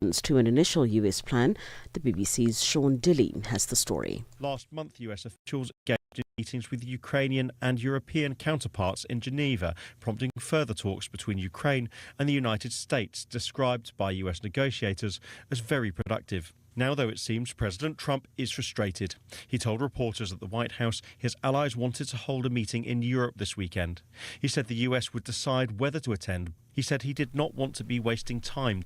to an initial US plan. The BBC's Sean Dilley has the story. Last month, US officials engaged in meetings with Ukrainian and European counterparts in Geneva, prompting further talks between Ukraine and the United States, described by US negotiators as very productive. Now, though, it seems President Trump is frustrated. He told reporters at the White House his allies wanted to hold a meeting in Europe this weekend. He said the US would decide whether to attend. He said he did not want to be wasting time.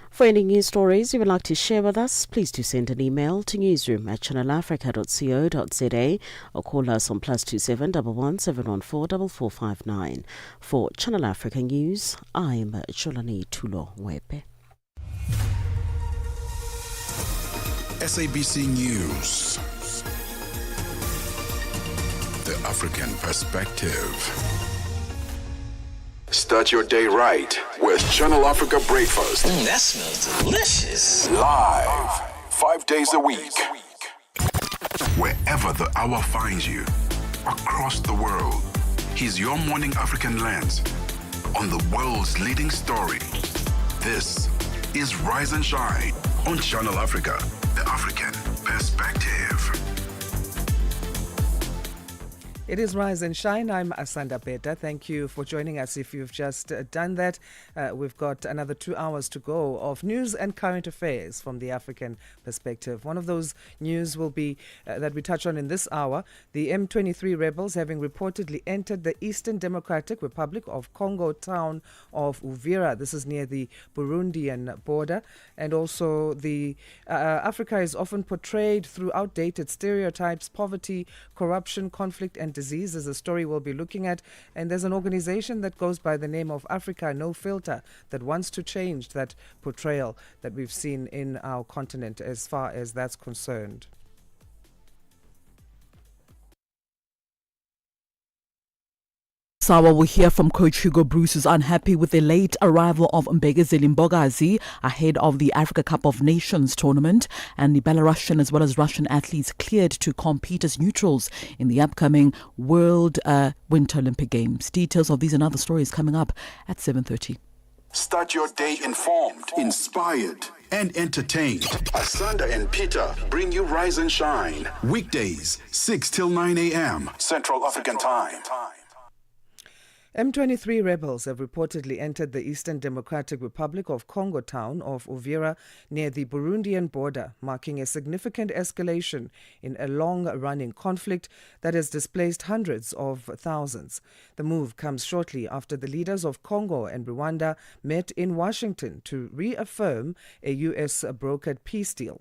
For any news stories you would like to share with us, please do send an email to newsroom@channelafrica.co.za or call us on +27 11 714 4459. For Channel Africa News, I'm Jolani Tulo Wepe. SABC News. The African Perspective. Start your day right with Channel Africa Breakfast. That smells delicious. Live, 5 days a week. Wherever the hour finds you, across the world, here's your morning African lens on the world's leading story. This is Rise and Shine on Channel Africa, the African Perspective. It is Rise and Shine. I'm Asanda Beda. Thank you for joining us. If you've just done that, we've got another 2 hours to go of news and current affairs from the African perspective. One of those news will be that we touch on in this hour, the M23 rebels having reportedly entered the Eastern Democratic Republic of Congo town of Uvira. This is near the Burundian border. And also the Africa is often portrayed through outdated stereotypes, poverty, corruption, conflict and disease is a story we'll be looking at. And there's an organization that goes by the name of Africa No Filter that wants to change that portrayal that we've seen in our continent as far as that's concerned. Sawa will hear from Coach Hugo Bruce, who's unhappy with the late arrival of Mbegezeli Mbogazi ahead of the Africa Cup of Nations tournament, and the Belarusian as well as Russian athletes cleared to compete as neutrals in the upcoming World Winter Olympic Games. Details of these and other stories coming up at 7:30. Start your day informed, inspired, and entertained. Asanda and Peter bring you Rise and Shine. Weekdays, 6 till 9 a.m. Central African Time. M23 rebels have reportedly entered the Eastern Democratic Republic of Congo town of Uvira near the Burundian border, marking a significant escalation in a long-running conflict that has displaced hundreds of thousands. The move comes shortly after the leaders of Congo and Rwanda met in Washington to reaffirm a U.S.-brokered peace deal.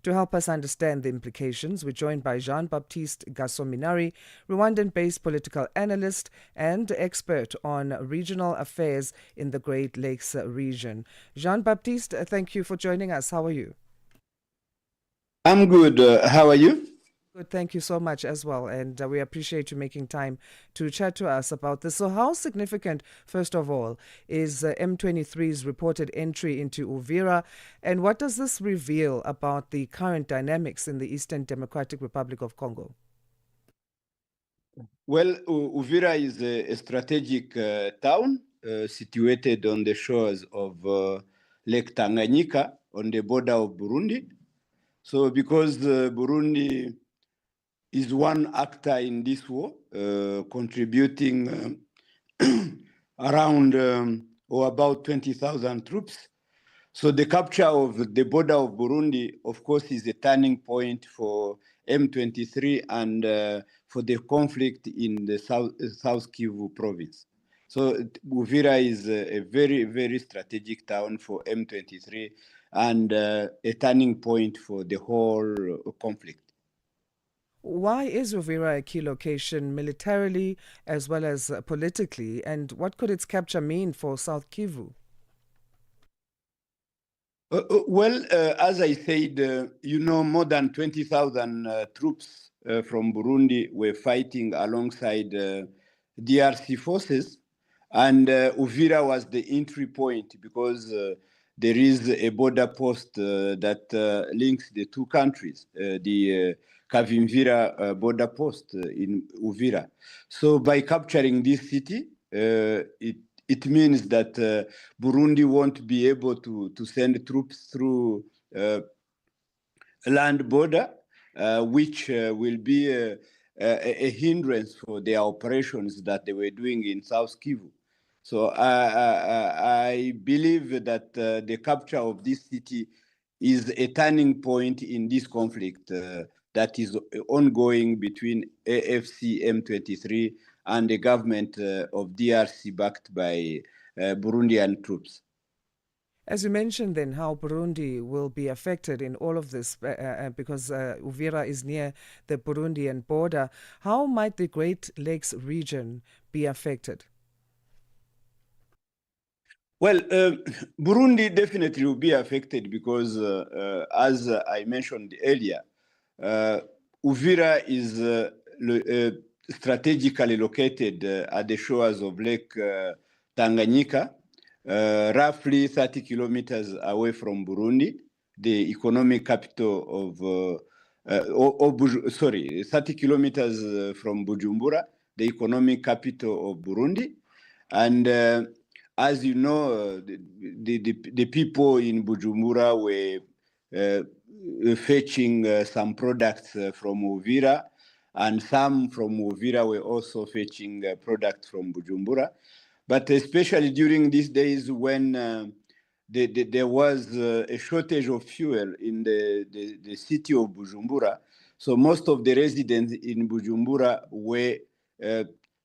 To help us understand the implications, we're joined by Jean-Baptiste Gassominari, Rwandan-based political analyst and expert on regional affairs in the Great Lakes region. Jean-Baptiste, thank you for joining us. How are you? I'm good. How are you? Good, thank you so much as well. And we appreciate you making time to chat to us about this. So how significant, first of all, is M23's reported entry into Uvira? And what does this reveal about the current dynamics in the Eastern Democratic Republic of Congo? Well, Uvira is a strategic town situated on the shores of Lake Tanganyika on the border of Burundi. So because Burundi is one actor in this war, contributing around or about 20,000 troops. So the capture of the border of Burundi, of course, is a turning point for M23 and for the conflict in the South Kivu province. So Uvira is a very, very strategic town for M23 and a turning point for the whole conflict. Why is Uvira a key location militarily as well as politically, and what could its capture mean for South Kivu? As I said, more than 20,000 troops from Burundi were fighting alongside DRC forces, and Uvira was the entry point because there is a border post that links the two countries, the Kavimvira border post in Uvira. So by capturing this city, it it means that Burundi won't be able to send troops through land border, which will be a hindrance for their operations that they were doing in South Kivu. So I believe that the capture of this city is a turning point in this conflict that is ongoing between AFC M23 and the government of DRC backed by Burundian troops. As you mentioned then, how Burundi will be affected in all of this because Uvira is near the Burundian border. How might the Great Lakes region be affected? Well, Burundi definitely will be affected because, as I mentioned earlier, Uvira is strategically located at the shores of Lake Tanganyika, roughly 30 kilometers away from Burundi, the economic capital of 30 kilometers from Bujumbura, the economic capital of Burundi. And as you know, the people in Bujumbura were fetching some products from Uvira, and some from Uvira were also fetching products from Bujumbura. But especially during these days when there was a shortage of fuel in the city of Bujumbura, so most of the residents in Bujumbura were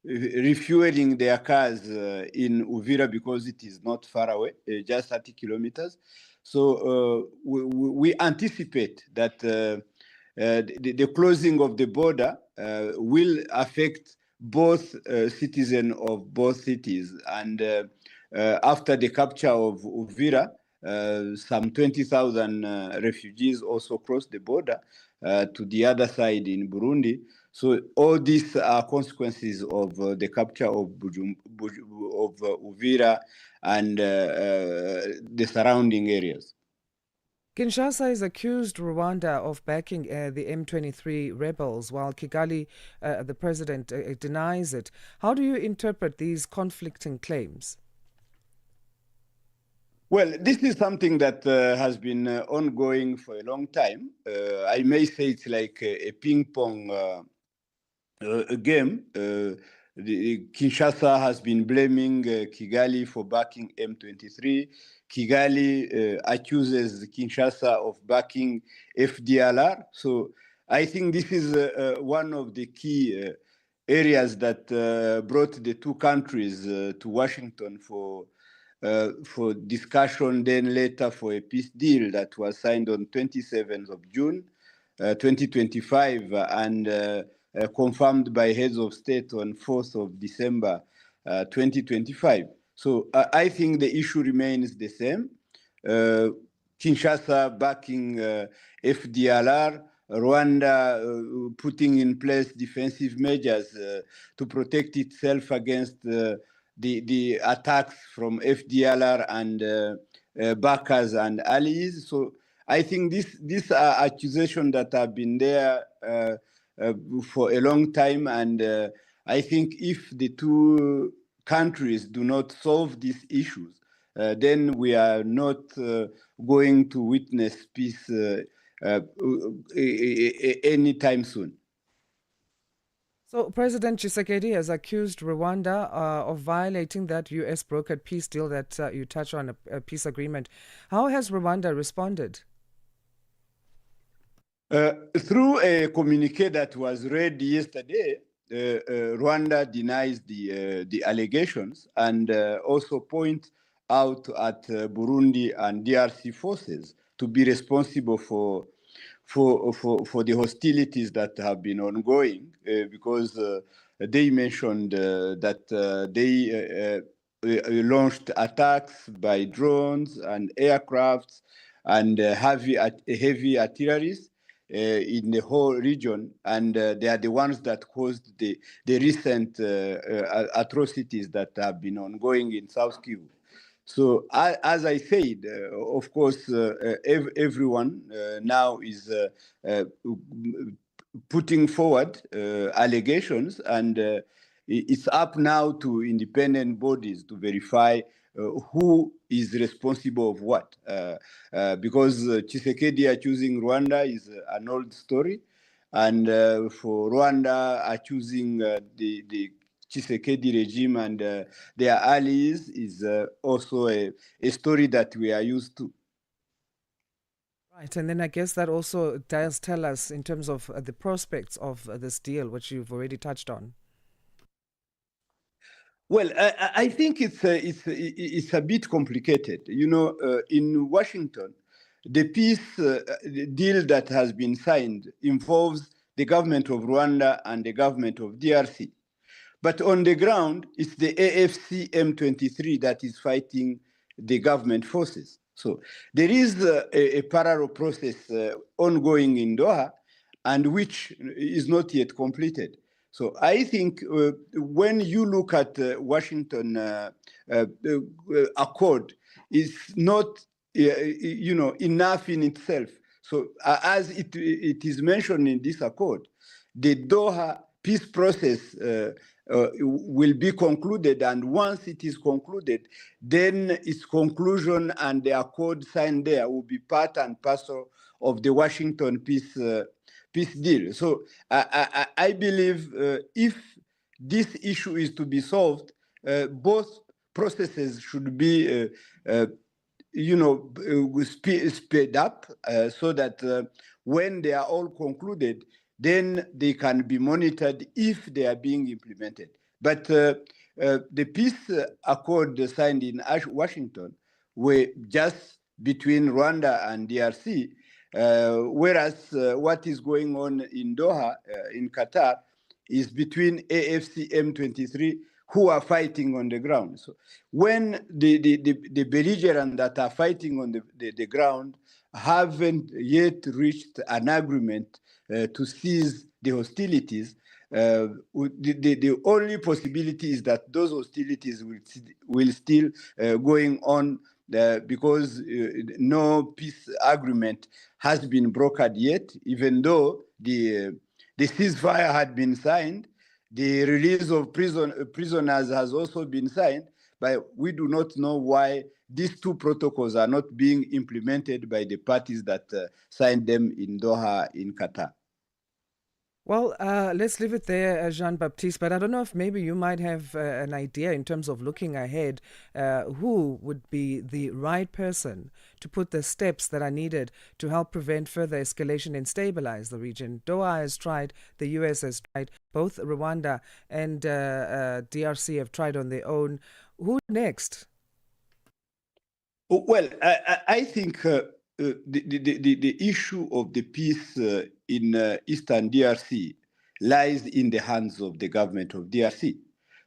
refueling their cars in Uvira because it is not far away, just 30 kilometers. So we anticipate that the closing of the border will affect both citizens of both cities. And after the capture of Uvira, some 20,000 refugees also crossed the border to the other side in Burundi. So all these are consequences of the capture of Uvira and the surrounding areas. Kinshasa has accused Rwanda of backing the M23 rebels, while Kigali, the president, denies it. How do you interpret these conflicting claims? Well, this is something that has been ongoing for a long time. I may say it's like a ping-pong game. Kinshasa has been blaming Kigali for backing M23. Kigali accuses Kinshasa of backing FDLR. So I think this is one of the key areas that brought the two countries to Washington for discussion, then later for a peace deal that was signed on 27th of June 2025 and confirmed by heads of state on 4th of December 2025. So I think the issue remains the same. Kinshasa backing FDLR, Rwanda putting in place defensive measures to protect itself against the attacks from FDLR and backers and allies. So I think these are accusations that have been there for a long time, and I think if the two countries do not solve these issues, then we are not going to witness peace anytime soon. So President Tshisekedi has accused Rwanda of violating that U.S. brokered peace deal that you touched on, a peace agreement. How has Rwanda responded? Through a communique that was read yesterday, Rwanda denies the allegations and also point out at Burundi and DRC forces to be responsible for the hostilities that have been ongoing, because they mentioned that they launched attacks by drones and aircrafts and heavy artilleries in the whole region, and they are the ones that caused the recent atrocities that have been ongoing in South Kivu. So as I said, of course, everyone now is putting forward allegations, and it's up now to independent bodies to verify who is responsible of what. Because Tshisekedi choosing Rwanda is an old story. And for Rwanda choosing the Tshisekedi regime and their allies is also a story that we are used to. Right, and then I guess that also does tell us in terms of the prospects of this deal, which you've already touched on. Well, I think it's a bit complicated. You know, in Washington, the peace deal that has been signed involves the government of Rwanda and the government of DRC. But on the ground, it's the AFC M23 that is fighting the government forces. So there is a parallel process ongoing in Doha, and which is not yet completed. So I think when you look at Washington Accord, it's not enough in itself. So as it is mentioned in this accord, the Doha peace process will be concluded, and once it is concluded, then its conclusion and the accord signed there will be part and parcel of the Washington peace deal. So I believe if this issue is to be solved, both processes should be speed up so that when they are all concluded, then they can be monitored if they are being implemented. But the peace accord signed in Washington were just between Rwanda and DRC, whereas what is going on in Doha, in Qatar, is between AFC M23 who are fighting on the ground. So when the belligerents that are fighting on the ground haven't yet reached an agreement to cease the hostilities, the only possibility is that those hostilities will still going on because no peace agreement has been brokered yet, even though the ceasefire had been signed. The release of prisoners has also been signed, but we do not know why these two protocols are not being implemented by the parties that signed them in Doha, in Qatar. Well, let's leave it there, Jean-Baptiste, but I don't know if maybe you might have an idea in terms of looking ahead, who would be the right person to put the steps that are needed to help prevent further escalation and stabilize the region. Doha has tried, the US has tried, both Rwanda and DRC have tried on their own. Who next? Well, I think the issue of the peace in Eastern DRC lies in the hands of the government of DRC.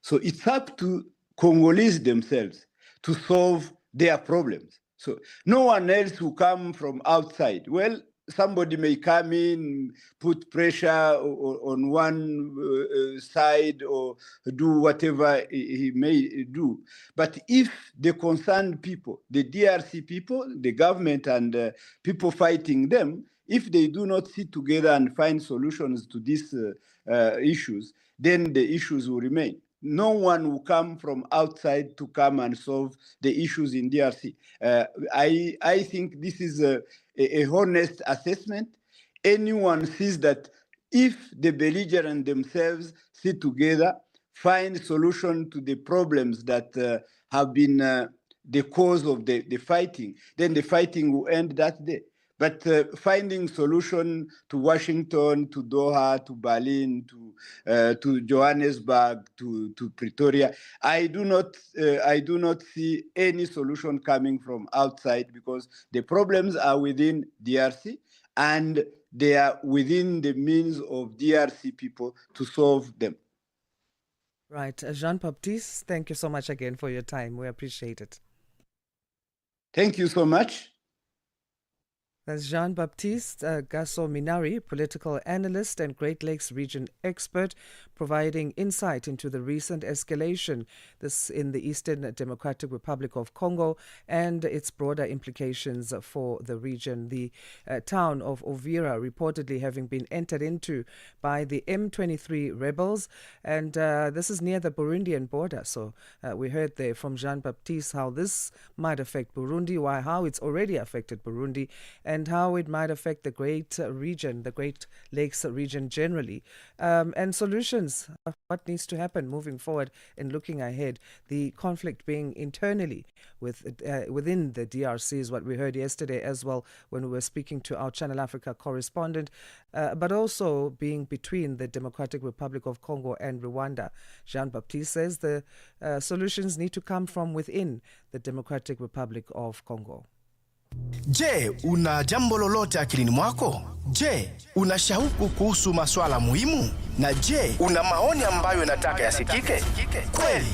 So it's up to Congolese themselves to solve their problems. So no one else will come from outside. Well, somebody may come in, put pressure on one side or do whatever he may do. But if the concerned people, the DRC people, the government and people fighting them, if they do not sit together and find solutions to these issues, then the issues will remain. No one will come from outside to come and solve the issues in DRC. I think this is a honest assessment. Anyone sees that if the belligerents themselves sit together, find solution to the problems that have been the cause of the fighting, then the fighting will end that day. But finding solution to Washington, to Doha, to Berlin, to Johannesburg, to Pretoria, I do not see any solution coming from outside because the problems are within DRC and they are within the means of DRC people to solve them. Right. Jean-Baptiste, thank you so much again for your time. We appreciate it. Thank you so much. That's Jean-Baptiste Gasso-Minari, political analyst and Great Lakes region expert, providing insight into the recent escalation, this in the Eastern Democratic Republic of Congo, and its broader implications for the region. The town of Uvira reportedly having been entered into by the M23 rebels, and this is near the Burundian border. So we heard there from Jean-Baptiste how this might affect Burundi, how it's already affected Burundi, and how it might affect the Great region, the Great Lakes region generally. And solutions, what needs to happen moving forward in looking ahead. The conflict being internally within the DRC is what we heard yesterday as well when we were speaking to our Channel Africa correspondent, but also being between the Democratic Republic of Congo and Rwanda. Jean-Baptiste says the solutions need to come from within the Democratic Republic of Congo. Je, una jambo lolote akilini mwako? Je, una shauku kuhusu masuala muhimu? Na je, una maoni ambayo unataka yasikike? Kweli,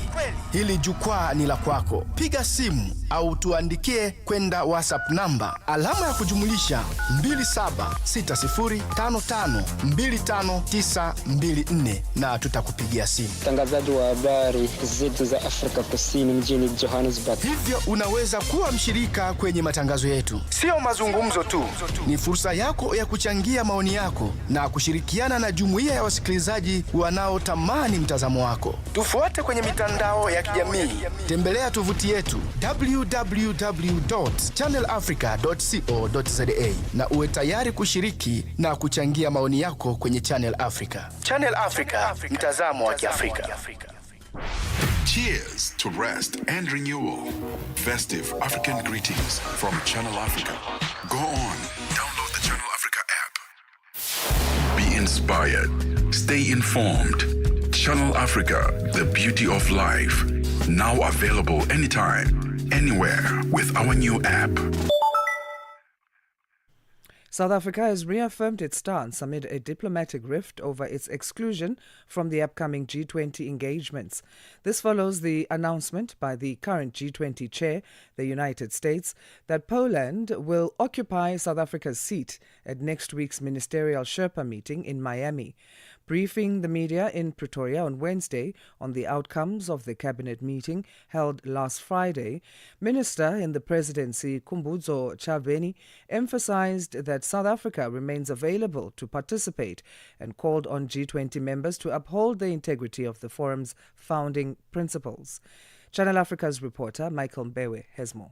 hili jukwaa ni la kwako. Piga simu au tuandikie kwenda WhatsApp namba alama ya kujumulisha 2760552594 na tutakupigia simu. Mtangazaji wa habari zetu za Afrika Kusini mjini Johannesburg. Hivyo unaweza kuwa mshirika kwenye matangazo yetu. Sio mazungumzo tu, ni fursa yako ya kuchangia maoni yako na kushirikiana na jumuiya ya wasikilizaji wanaotamani mtazamo wako. Tufuate kwenye mitandao ya kijamii. Tembelea tovuti yetu www.channelafrica.co.za na uwe tayari kushiriki na kuchangia maoni yako kwenye Channel Africa. Channel Africa, mtazamo wa Kiafrika. Cheers to rest and renewal. Festive African greetings from Channel Africa. Go on, download the Channel Africa app. Be inspired. Stay informed. Channel Africa, the beauty of life. Now available anytime, anywhere with our new app. South Africa has reaffirmed its stance amid a diplomatic rift over its exclusion from the upcoming G20 engagements. This follows the announcement by the current G20 chair, the United States, that Poland will occupy South Africa's seat at next week's ministerial Sherpa meeting in Miami. Briefing the media in Pretoria on Wednesday on the outcomes of the cabinet meeting held last Friday, Minister in the Presidency Khumbudzo Ntshavheni emphasized that South Africa remains available to participate and called on G20 members to uphold the integrity of the forum's founding principles. Channel Africa's reporter Michael Mbewe has more.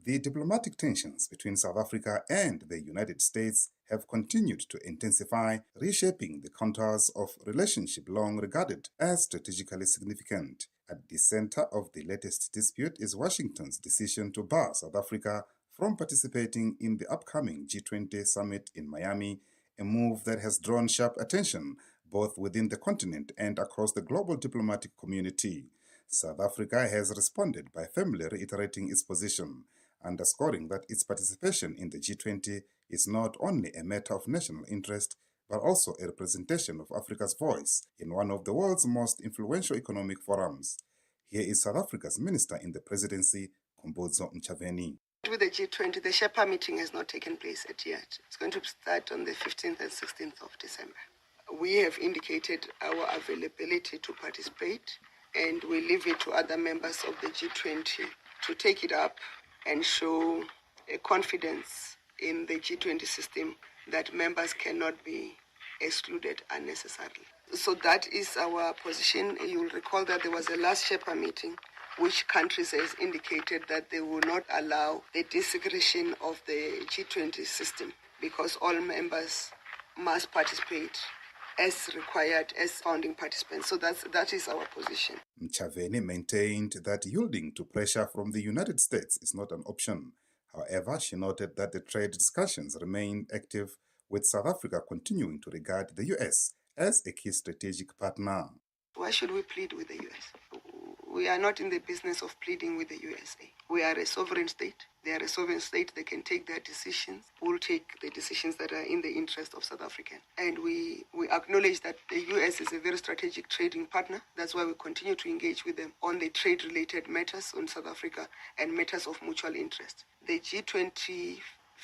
The diplomatic tensions between South Africa and the United States have continued to intensify, reshaping the contours of relationship long regarded as strategically significant. At the center of the latest dispute is Washington's decision to bar South Africa from participating in the upcoming G20 summit in Miami, a move that has drawn sharp attention both within the continent and across the global diplomatic community. South Africa has responded by firmly reiterating its position, underscoring that its participation in the G20 is not only a matter of national interest, but also a representation of Africa's voice in one of the world's most influential economic forums. Here is South Africa's Minister in the Presidency, Khumbudzo Ntshavheni. With the G20, the Sherpa meeting has not taken place yet. It's going to start on the 15th and 16th of December. We have indicated our availability to participate, and we leave it to other members of the G20 to take it up and show a confidence in the G20 system that members cannot be excluded unnecessarily. So that is our position. You'll recall that there was a last Sherpa meeting which countries has indicated that they will not allow the desegregation of the G20 system because all members must participate as required as founding participants. So that is our position. Ntshavheni maintained that yielding to pressure from the United States is not an option. However, she noted that the trade discussions remain active, with South Africa continuing to regard the US as a key strategic partner. Why should we plead with the US? We are not in the business of pleading with the USA. We are a sovereign state. They are a sovereign state. They can take their decisions. We'll take the decisions that are in the interest of South Africa. And we acknowledge that the US is a very strategic trading partner. That's why we continue to engage with them on the trade-related matters on South Africa and matters of mutual interest. The G20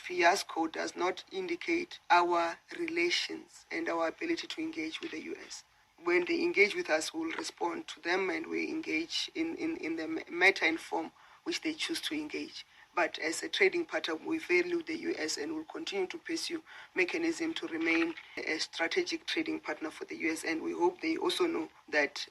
fiasco does not indicate our relations and our ability to engage with the U.S. When they engage with us, we'll respond to them and we engage in the matter and form which they choose to engage. But as a trading partner, we value the U.S. and will continue to pursue mechanism to remain a strategic trading partner for the U.S. And we hope they also know that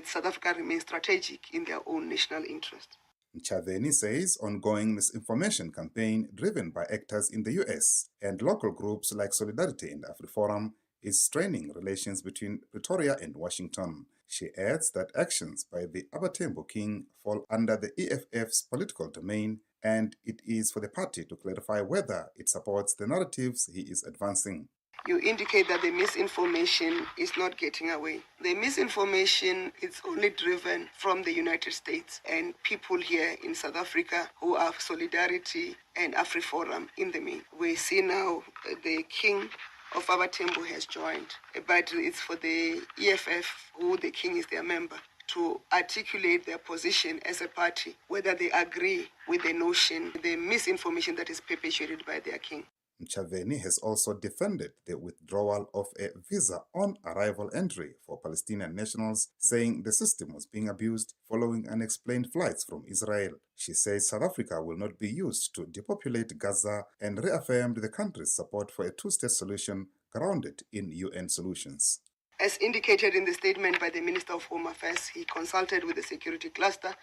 South Africa remains strategic in their own national interest. Ntshavheni says ongoing misinformation campaign driven by actors in the US and local groups like Solidarity and AfriForum is straining relations between Pretoria and Washington. She adds that actions by the Abatembo King fall under the EFF's political domain, and it is for the party to clarify whether it supports the narratives he is advancing. You indicate that the misinformation is not getting away. The misinformation is only driven from the United States and people here in South Africa who are Solidarity and AfriForum in the main. We see now the king of Abatembo has joined, but it's for the EFF, who the king is their member, to articulate their position as a party, whether they agree with the notion, the misinformation that is perpetuated by their king. Ntshavheni has also defended the withdrawal of a visa on arrival entry for Palestinian nationals, saying the system was being abused following unexplained flights from Israel. She says South Africa will not be used to depopulate Gaza and reaffirmed the country's support for a two-state solution grounded in UN solutions. As indicated in the statement by the Minister of Home Affairs, he consulted with the security cluster.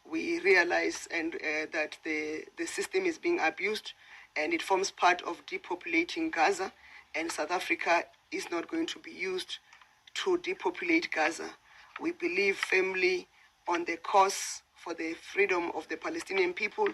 We realize that the system is being abused, and it forms part of depopulating Gaza, and South Africa is not going to be used to depopulate Gaza. We believe firmly on the cause for the freedom of the Palestinian people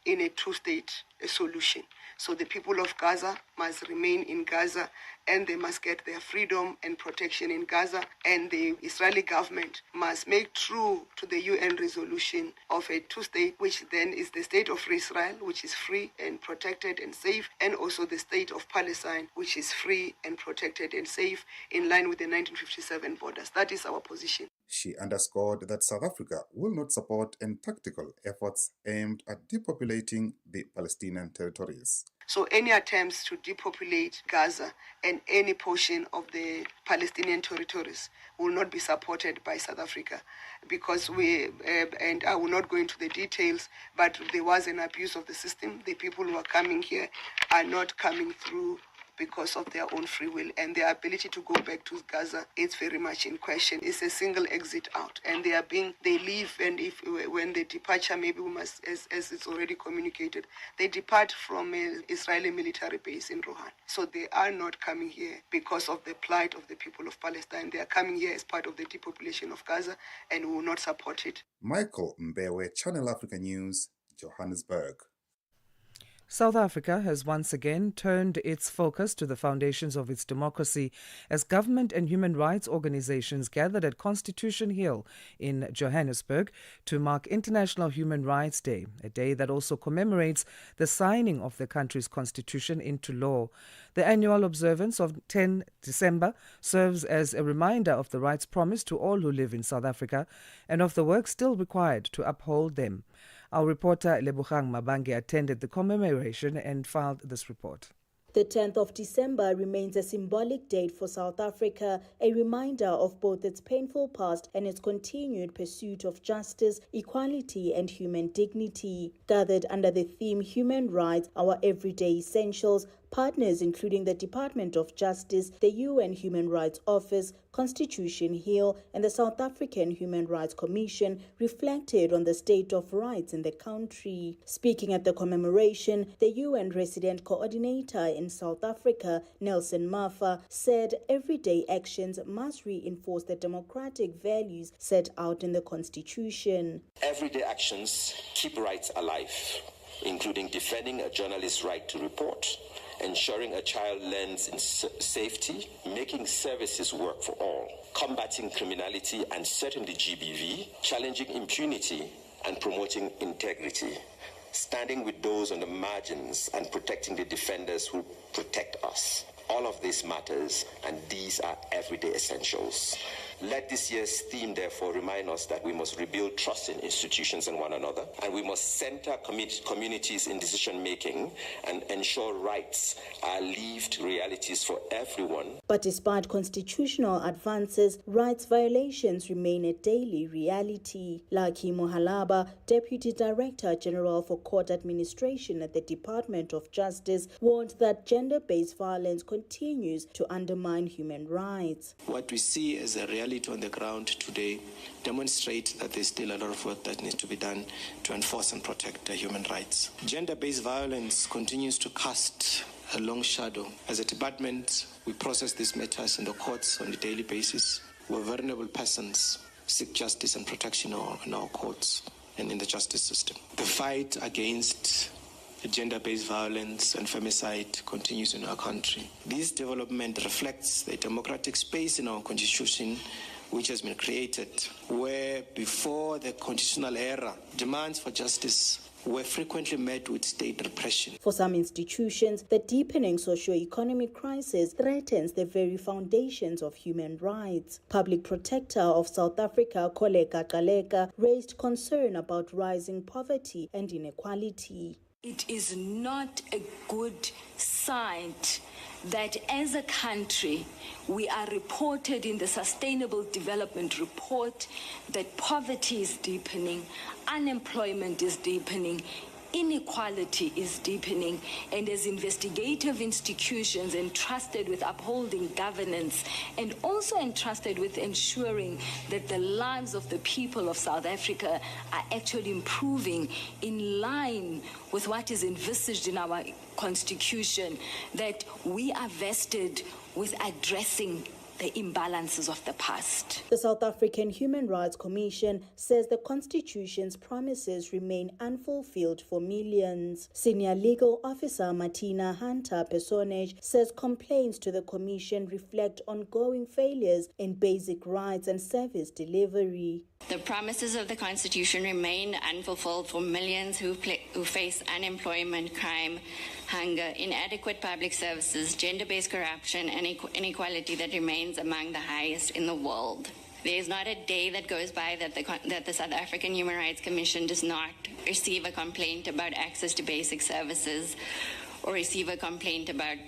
in a two-state solution. So the people of Gaza must remain in Gaza, and they must get their freedom and protection in Gaza, and the Israeli government must make true to the UN resolution of a two-state, which then is the state of Israel, which is free and protected and safe, and also the state of Palestine, which is free and protected and safe in line with the 1957 borders. That is our position. She underscored that South Africa will not support any tactical efforts aimed at depopulating the Palestinian territories. So any attempts to depopulate Gaza and any portion of the Palestinian territories will not be supported by South Africa, because and I will not go into the details, but there was an abuse of the system. The people who are coming here are not coming through because of their own free will, and their ability to go back to Gaza is very much in question. It's a single exit out, and they leave, and when the departure, maybe we must, as it's already communicated, they depart from an Israeli military base in Rohan. So they are not coming here because of the plight of the people of Palestine. They are coming here as part of the depopulation of Gaza, and we will not support it. Michael Mbewe, Channel Africa News, Johannesburg. South Africa has once again turned its focus to the foundations of its democracy as government and human rights organizations gathered at Constitution Hill in Johannesburg to mark International Human Rights Day, a day that also commemorates the signing of the country's constitution into law. The annual observance of 10 December serves as a reminder of the rights promised to all who live in South Africa and of the work still required to uphold them. Our reporter Lebogang Mabange attended the commemoration and filed this report. The 10th of December remains a symbolic date for South Africa, a reminder of both its painful past and its continued pursuit of justice, equality, and human dignity. Gathered under the theme Human Rights, Our Everyday Essentials, partners including the Department of Justice, the UN Human Rights Office, Constitution Hill, and the South African Human Rights Commission reflected on the state of rights in the country. Speaking at the commemoration, the UN Resident Coordinator in South Africa, Nelson Mafa, said everyday actions must reinforce the democratic values set out in the Constitution. Everyday actions keep rights alive, including defending a journalist's right to report, ensuring a child learns in safety, making services work for all, combating criminality and certainly GBV, challenging impunity and promoting integrity, standing with those on the margins and protecting the defenders who protect us. All of this matters, and these are everyday essentials. Let this year's theme, therefore, remind us that we must rebuild trust in institutions and one another, and we must center communities in decision-making and ensure rights are lived realities for everyone. But despite constitutional advances, rights violations remain a daily reality. Lucky Mohalaba, Deputy Director General for Court Administration at the Department of Justice, warned that gender-based violence continues to undermine human rights. What we see as a reality on the ground today demonstrates that there's still a lot of work that needs to be done to enforce and protect human rights. Gender-based violence continues to cast a long shadow. As a department, we process these matters in the courts on a daily basis, where vulnerable persons seek justice and protection in our courts and in the justice system. The fight against gender-based violence and femicide continues in our country. This development reflects the democratic space in our constitution, which has been created, where before the constitutional era, demands for justice were frequently met with state repression. For some institutions, the deepening socio-economic crisis threatens the very foundations of human rights. Public Protector of South Africa, Koleka Kaleka, raised concern about rising poverty and inequality. It is not a good sign that as a country we are reported in the Sustainable Development Report that poverty is deepening, unemployment is deepening, inequality is deepening, and as investigative institutions entrusted with upholding governance and also entrusted with ensuring that the lives of the people of South Africa are actually improving in line with what is envisaged in our constitution, that we are vested with addressing the imbalances of the past. The South African Human Rights Commission says the Constitution's promises remain unfulfilled for millions. Senior Legal Officer Martina Hunter Personage says complaints to the Commission reflect ongoing failures in basic rights and service delivery. The promises of the Constitution remain unfulfilled for millions who face unemployment, crime, hunger, inadequate public services, gender-based corruption, and inequality that remains among the highest in the world. There is not a day that goes by that the South African Human Rights Commission does not receive a complaint about access to basic services or receive a complaint about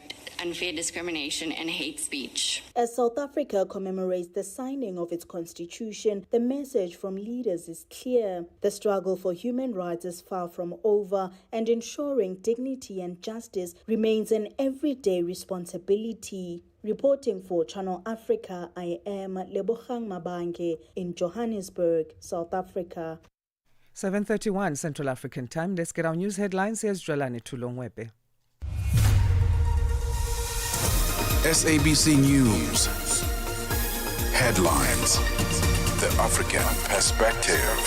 unfair discrimination and hate speech. As South Africa commemorates the signing of its constitution, the message from leaders is clear. The struggle for human rights is far from over, and ensuring dignity and justice remains an everyday responsibility. Reporting for Channel Africa, I am Lebogang Mabange in Johannesburg, South Africa. 7:31 Central African Time. Let's get our news headlines. Here's Jolani Tulongwepe. SABC News. Headlines. The African Perspective.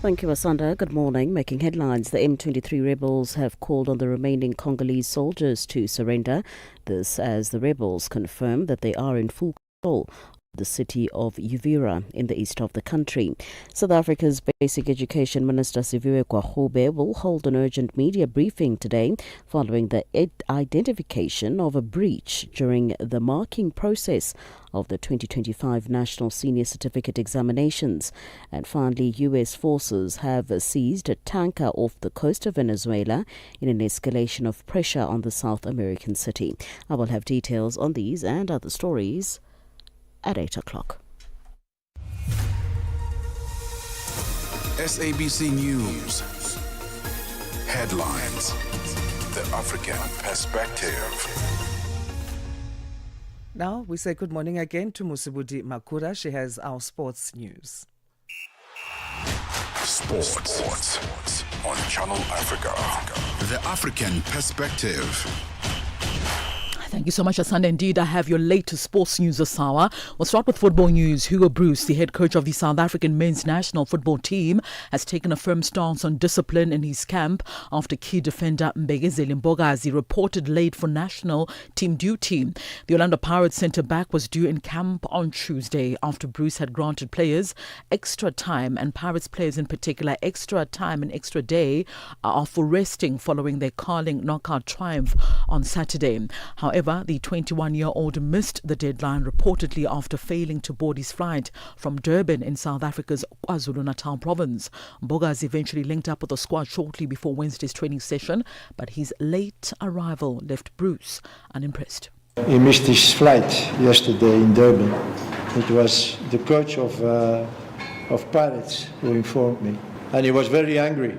Thank you, Asanda. Good morning. Making headlines, the M23 rebels have called on the remaining Congolese soldiers to surrender. This as the rebels confirm that they are in full control the city of Uvira in the east of the country. South Africa's Basic Education Minister Siviwe Kwahobe will hold an urgent media briefing today following the identification of a breach during the marking process of the 2025 National Senior Certificate Examinations. And finally, U.S. forces have seized a tanker off the coast of Venezuela in an escalation of pressure on the South American city. I will have details on these and other stories at 8 o'clock. SABC News. Headlines. The African Perspective. Now we say good morning again to Musibudi Makura. She has our sports news. Sports on Channel Africa. The African Perspective. Thank you so much, Asanda. Indeed, I have your latest sports news this hour. We'll start with football news. Hugo Bruce, the head coach of the South African men's national football team, has taken a firm stance on discipline in his camp after key defender Mbegezeli Mbogazi reported late for national team duty. The Orlando Pirates centre-back was due in camp on Tuesday after Bruce had granted players extra time, and Pirates players in particular extra time and extra day for resting following their Carling knockout triumph on Saturday. However, However, the 21-year-old missed the deadline reportedly after failing to board his flight from Durban in South Africa's KwaZulu-Natal province. Mbogazi eventually linked up with the squad shortly before Wednesday's training session, but his late arrival left Bruce unimpressed. He missed his flight yesterday in Durban. It was the coach of Pirates who informed me. And he was very angry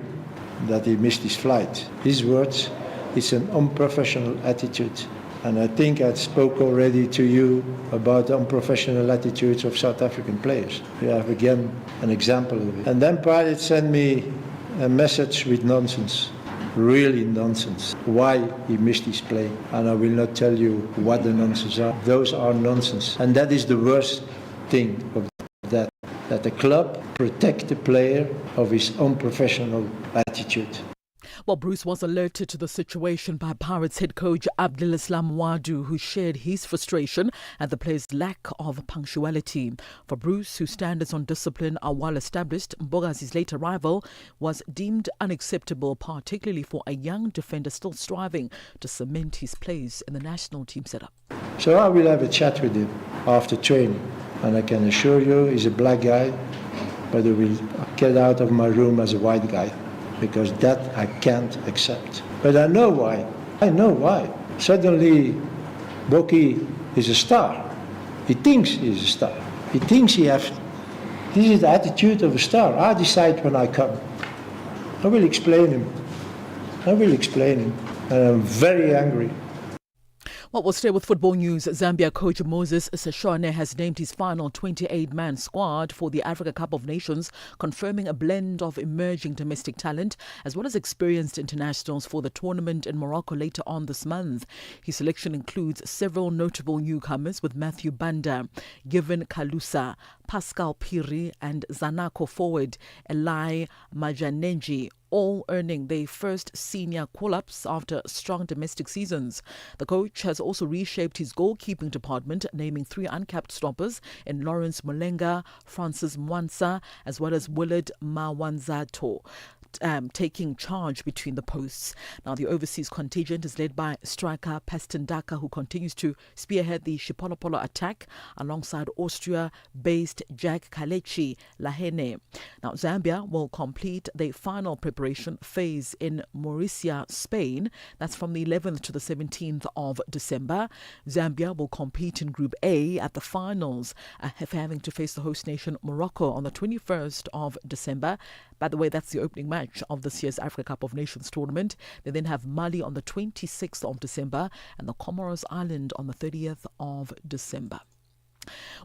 that he missed his flight. His words, it's an unprofessional attitude. And I think I spoke already to you about the unprofessional attitudes of South African players. You have again an example of it. And then Pirates sent me a message with nonsense. Really nonsense. Why he missed his play. And I will not tell you what the nonsense are. Those are nonsense. And that is the worst thing of that the club protect the player of his unprofessional attitude. Well, Bruce was alerted to the situation by Pirates head coach Abdul Islam Wadu, who shared his frustration at the players' lack of punctuality. For Bruce, whose standards on discipline are well established, Mbogazi's late arrival was deemed unacceptable, particularly for a young defender still striving to cement his place in the national team setup. So I will have a chat with him after training, and I can assure you he's a black guy, but he will get out of my room as a white guy, because that I can't accept. But I know why. Suddenly, Boki is a star. He thinks he's a star. He thinks he has. This is the attitude of a star. I decide when I come. I will explain him. And I'm very angry. Well, we'll stay with football news. Zambia coach Moses Seshone has named his final 28-man squad for the Africa Cup of Nations, confirming a blend of emerging domestic talent as well as experienced internationals for the tournament in Morocco later on this month. His selection includes several notable newcomers with Matthew Banda, Given Kalusa, Pascal Piri and Zanaco forward Eli Majanenji, all earning their first senior call-ups after strong domestic seasons. The coach has also reshaped his goalkeeping department, naming 3 uncapped stoppers in Lawrence Mulenga, Francis Mwansa, as well as Willard Mawanzato, taking charge between the posts. Now, the overseas contingent is led by striker Pastendaka, who continues to spearhead the Shipolopolo attack alongside Austria-based Jack Kalechi Lahene. Now, Zambia will complete the final preparation phase in Mauritius, Spain. That's from the 11th to the 17th of December. Zambia will compete in Group A at the finals, having to face the host nation Morocco on the 21st of December. By the way, that's the opening match of this year's Africa Cup of Nations tournament. They then have Mali on the 26th of December and the Comoros Island on the 30th of December.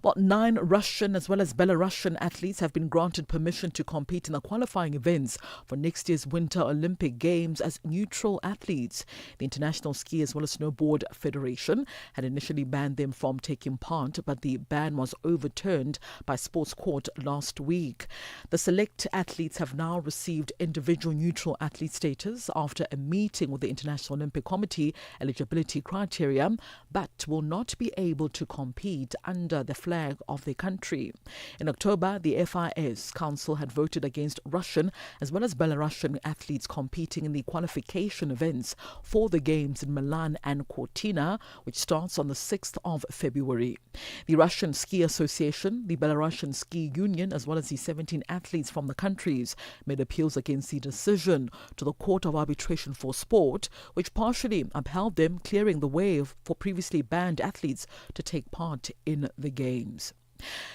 Well, 9 Russian as well as Belarusian athletes have been granted permission to compete in the qualifying events for next year's Winter Olympic Games as neutral athletes. The International Ski as well as Snowboard Federation had initially banned them from taking part, but the ban was overturned by Sports Court last week. The select athletes have now received individual neutral athlete status after a meeting with the International Olympic Committee eligibility criteria, but will not be able to compete under the flag of their country. In October, the FIS Council had voted against Russian as well as Belarusian athletes competing in the qualification events for the Games in Milan and Cortina, which starts on the 6th of February. The Russian Ski Association, the Belarusian Ski Union, as well as the 17 athletes from the countries made appeals against the decision to the Court of Arbitration for Sport, which partially upheld them, clearing the way for previously banned athletes to take part in the Games.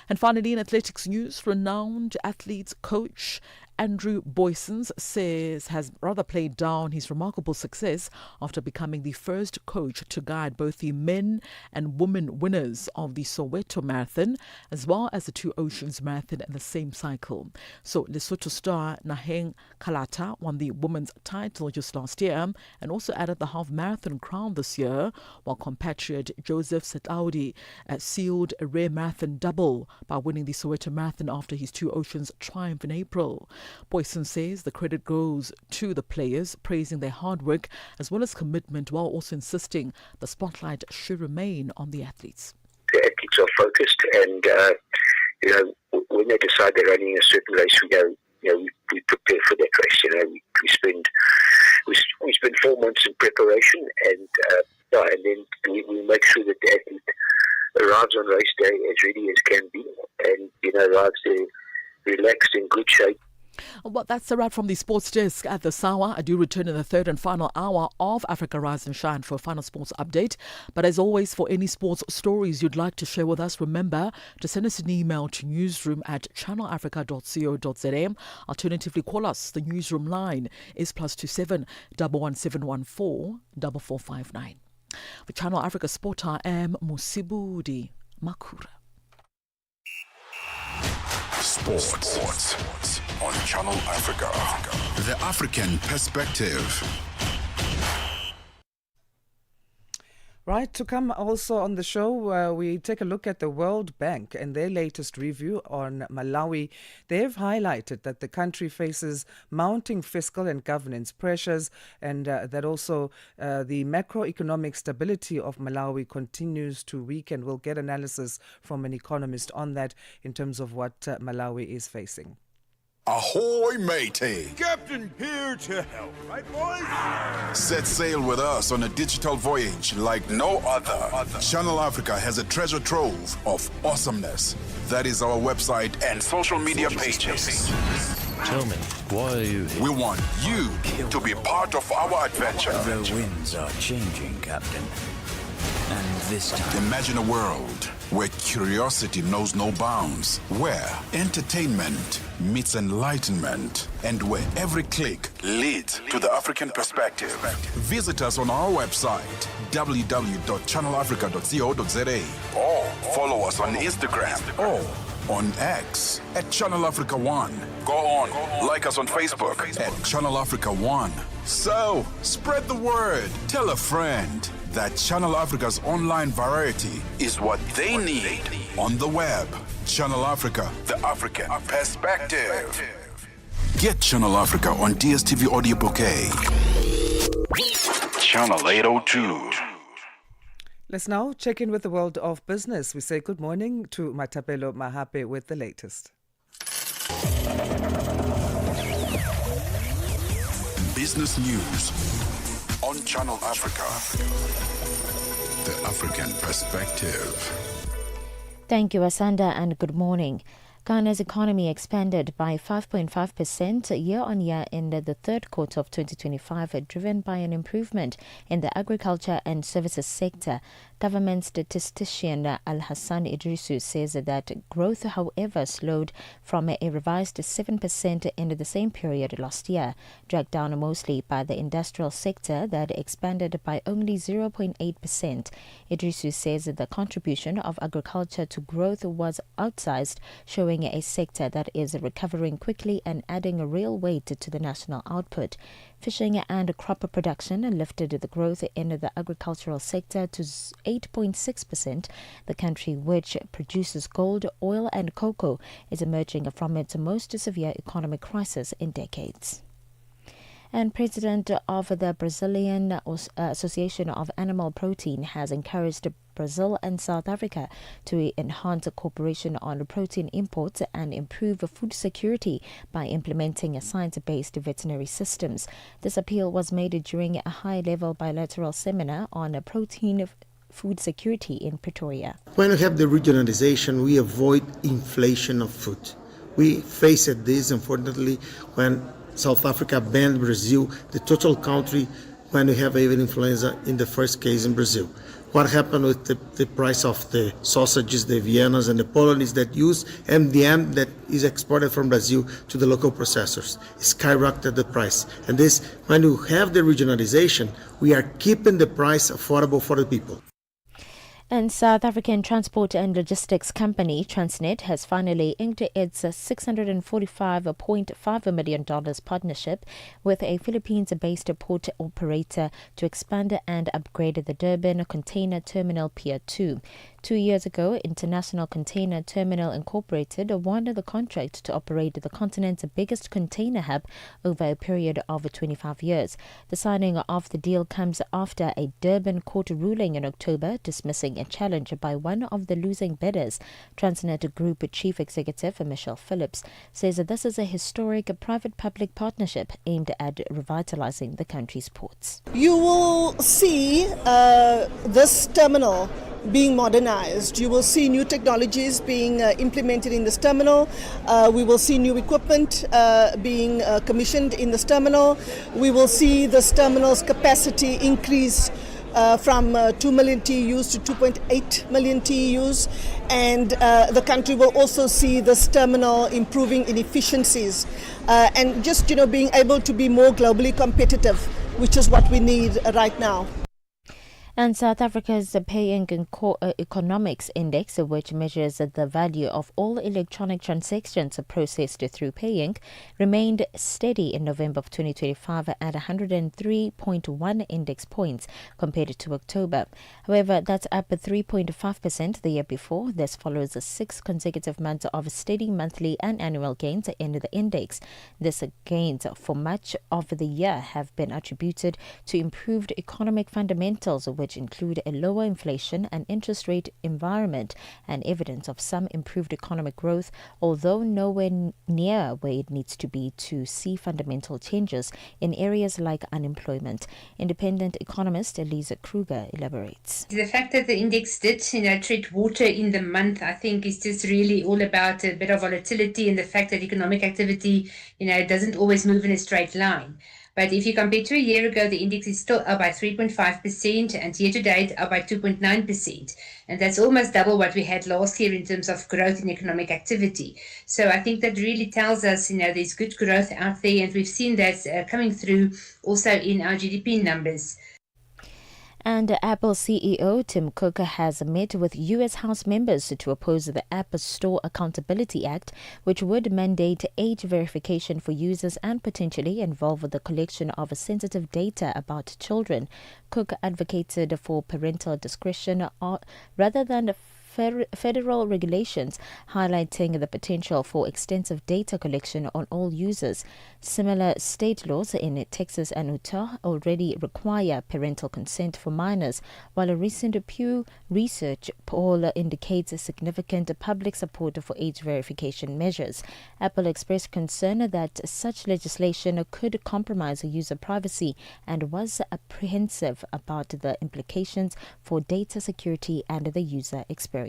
And finally, in athletics news, renowned athletes coach Andrew Boysons says has rather played down his remarkable success after becoming the first coach to guide both the men and women winners of the Soweto Marathon as well as the Two Oceans Marathon in the same cycle. So Lesotho star Naheng Kalata won the women's title just last year and also added the half marathon crown this year, while compatriot Joseph Setaudi sealed a rare marathon double by winning the Soweto Marathon after his Two Oceans triumph in April. Boyson says the credit goes to the players, praising their hard work as well as commitment, while also insisting the spotlight should remain on the athletes. The athletes are focused, and when they decide they're running a certain race, we prepare for that race. We spend 4 months in preparation, and and then we make sure that the athlete arrives on race day as ready as can be, and arrives there relaxed, in good shape. Well, that's a wrap from the sports desk at the Sawa. I do return in the third and final hour of Africa Rise and Shine for a final sports update. But as always, for any sports stories you'd like to share with us, remember to send us an email to newsroom@channelafrica.co.za. Alternatively, call us. The newsroom line is +27 11714 4459. For Channel Africa Sport, I am Musibudi Makura. Sports on Channel Africa. The African Perspective. Right, to come also on the show, we take a look at the World Bank and their latest review on Malawi. They've highlighted that the country faces mounting fiscal and governance pressures, and that also the macroeconomic stability of Malawi continues to weaken. We'll get analysis from an economist on that in terms of what Malawi is facing. Ahoy, matey! Captain here to help, right, boys? Set sail with us on a digital voyage like no other. Channel Africa has a treasure trove of awesomeness. That is our website and social media pages. Tell me, why are you here? We want you to be part of our adventure. The winds are changing, Captain. And this time... Imagine a world where curiosity knows no bounds, where entertainment meets enlightenment, and where every click leads to the African perspective. Visit us on our website, www.channelafrica.co.za, or follow us on Instagram or on X at Channel Africa 1. Go on, like us on Facebook at Channel Africa 1. So, spread the word. Tell a friend that Channel Africa's online variety is what they need on the web. Channel Africa, the African perspective. Get Channel Africa on DSTV Audio Bouquet. Channel 802. Let's now check in with the world of business. We say good morning to Matapelo Mahape with the latest. Business news on Channel Africa. The African perspective. Thank you, Asanda, and good morning. Ghana's economy expanded by 5.5% year-on-year in the third quarter of 2025, driven by an improvement in the agriculture and services sector. Government statistician Al-Hassan Idrisu says that growth, however, slowed from a revised 7% in the same period last year, dragged down mostly by the industrial sector that expanded by only 0.8%. Idrisu says the contribution of agriculture to growth was outsized, showing a sector that is recovering quickly and adding a real weight to the national output. Fishing and crop production lifted the growth in the agricultural sector to 8.6%. The country, which produces gold, oil and cocoa, is emerging from its most severe economic crisis in decades. And President of the Brazilian Association of Animal Protein has encouraged Brazil and South Africa to enhance cooperation on protein imports and improve food security by implementing science-based veterinary systems. This appeal was made during a high-level bilateral seminar on protein food security in Pretoria. When we have the regionalization, we avoid inflation of food. We faced this, unfortunately, when South Africa banned Brazil, the total country, when we have avian influenza in the first case in Brazil. What happened with the price of the sausages, the Viennas and the Polonies that use MDM that is exported from Brazil to the local processors? Skyrocketed the price. And this, when you have the regionalization, we are keeping the price affordable for the people. And South African transport and logistics company Transnet has finally inked its $645.5 million partnership with a Philippines-based port operator to expand and upgrade the Durban Container Terminal Pier 2. 2 years ago, International Container Terminal Incorporated won the contract to operate the continent's biggest container hub over a period of 25 years. The signing of the deal comes after a Durban court ruling in October dismissing a challenge by one of the losing bidders. Transnet Group Chief Executive Michelle Phillips says that this is a historic private-public partnership aimed at revitalizing the country's ports. You will see this terminal being modernized. You will see new technologies being implemented in this terminal. We will see new equipment being commissioned in this terminal. We will see this terminal's capacity increase from 2 million TEUs to 2.8 million TEUs, and the country will also see this terminal improving in efficiencies and just being able to be more globally competitive, which is what we need right now. And South Africa's Paying Economics Index, which measures the value of all electronic transactions processed through Paying, remained steady in November of 2025 at 103.1 index points compared to October. However, that's up 3.5% the year before. This follows 6 consecutive months of steady monthly and annual gains in the index. These gains for much of the year have been attributed to improved economic fundamentals, which include a lower inflation and interest rate environment and evidence of some improved economic growth, although nowhere near where it needs to be to see fundamental changes in areas like unemployment. Independent economist Elisa Kruger elaborates. The fact that the index did, tread water in the month, I think is just really all about a bit of volatility and the fact that economic activity, doesn't always move in a straight line. But if you compare to a year ago, the index is still up by 3.5% and year to date up by 2.9%. And that's almost double what we had last year in terms of growth in economic activity. So I think that really tells us, there's good growth out there, and we've seen that coming through also in our GDP numbers. And Apple CEO Tim Cook has met with U.S. House members to oppose the App Store Accountability Act, which would mandate age verification for users and potentially involve the collection of sensitive data about children. Cook advocated for parental discretion rather than federal regulations, highlighting the potential for extensive data collection on all users. Similar state laws in Texas and Utah already require parental consent for minors, while a recent Pew Research poll indicates a significant public support for age verification measures. Apple expressed concern that such legislation could compromise user privacy and was apprehensive about the implications for data security and the user experience.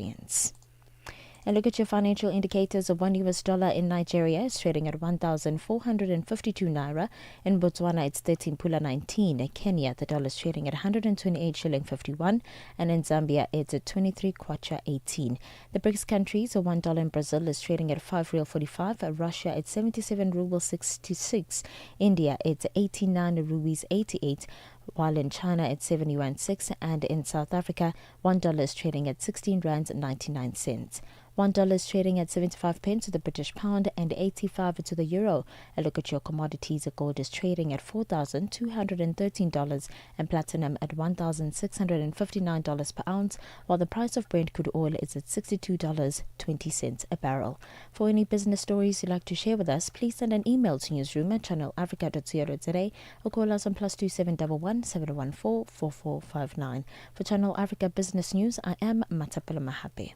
And look at your financial indicators. $1 US in Nigeria is trading at 1,452 naira. In Botswana, it's 13.19. In Kenya, the dollar is trading at 128 shilling 51, and in Zambia, it's at 23 kwacha 18. The BRICS countries, $1 in Brazil is trading at 5 real 45. Russia at 77 rubles 66. India, it's 89 rupees 88. While in China it's 7 yuan 6, and in South Africa $1 is trading at 16 rands 99 cents. $1 is trading at 75 pence to the British pound and 85 to the euro. A look at your commodities. Gold is trading at $4,213 and platinum at $1,659 per ounce, while the price of Brent crude oil is at $62.20 a barrel. For any business stories you'd like to share with us, please send an email to newsroom@channelafrica.co.za or call us on +2711 714 4459. For Channel Africa Business News, I am Matapela Mahape.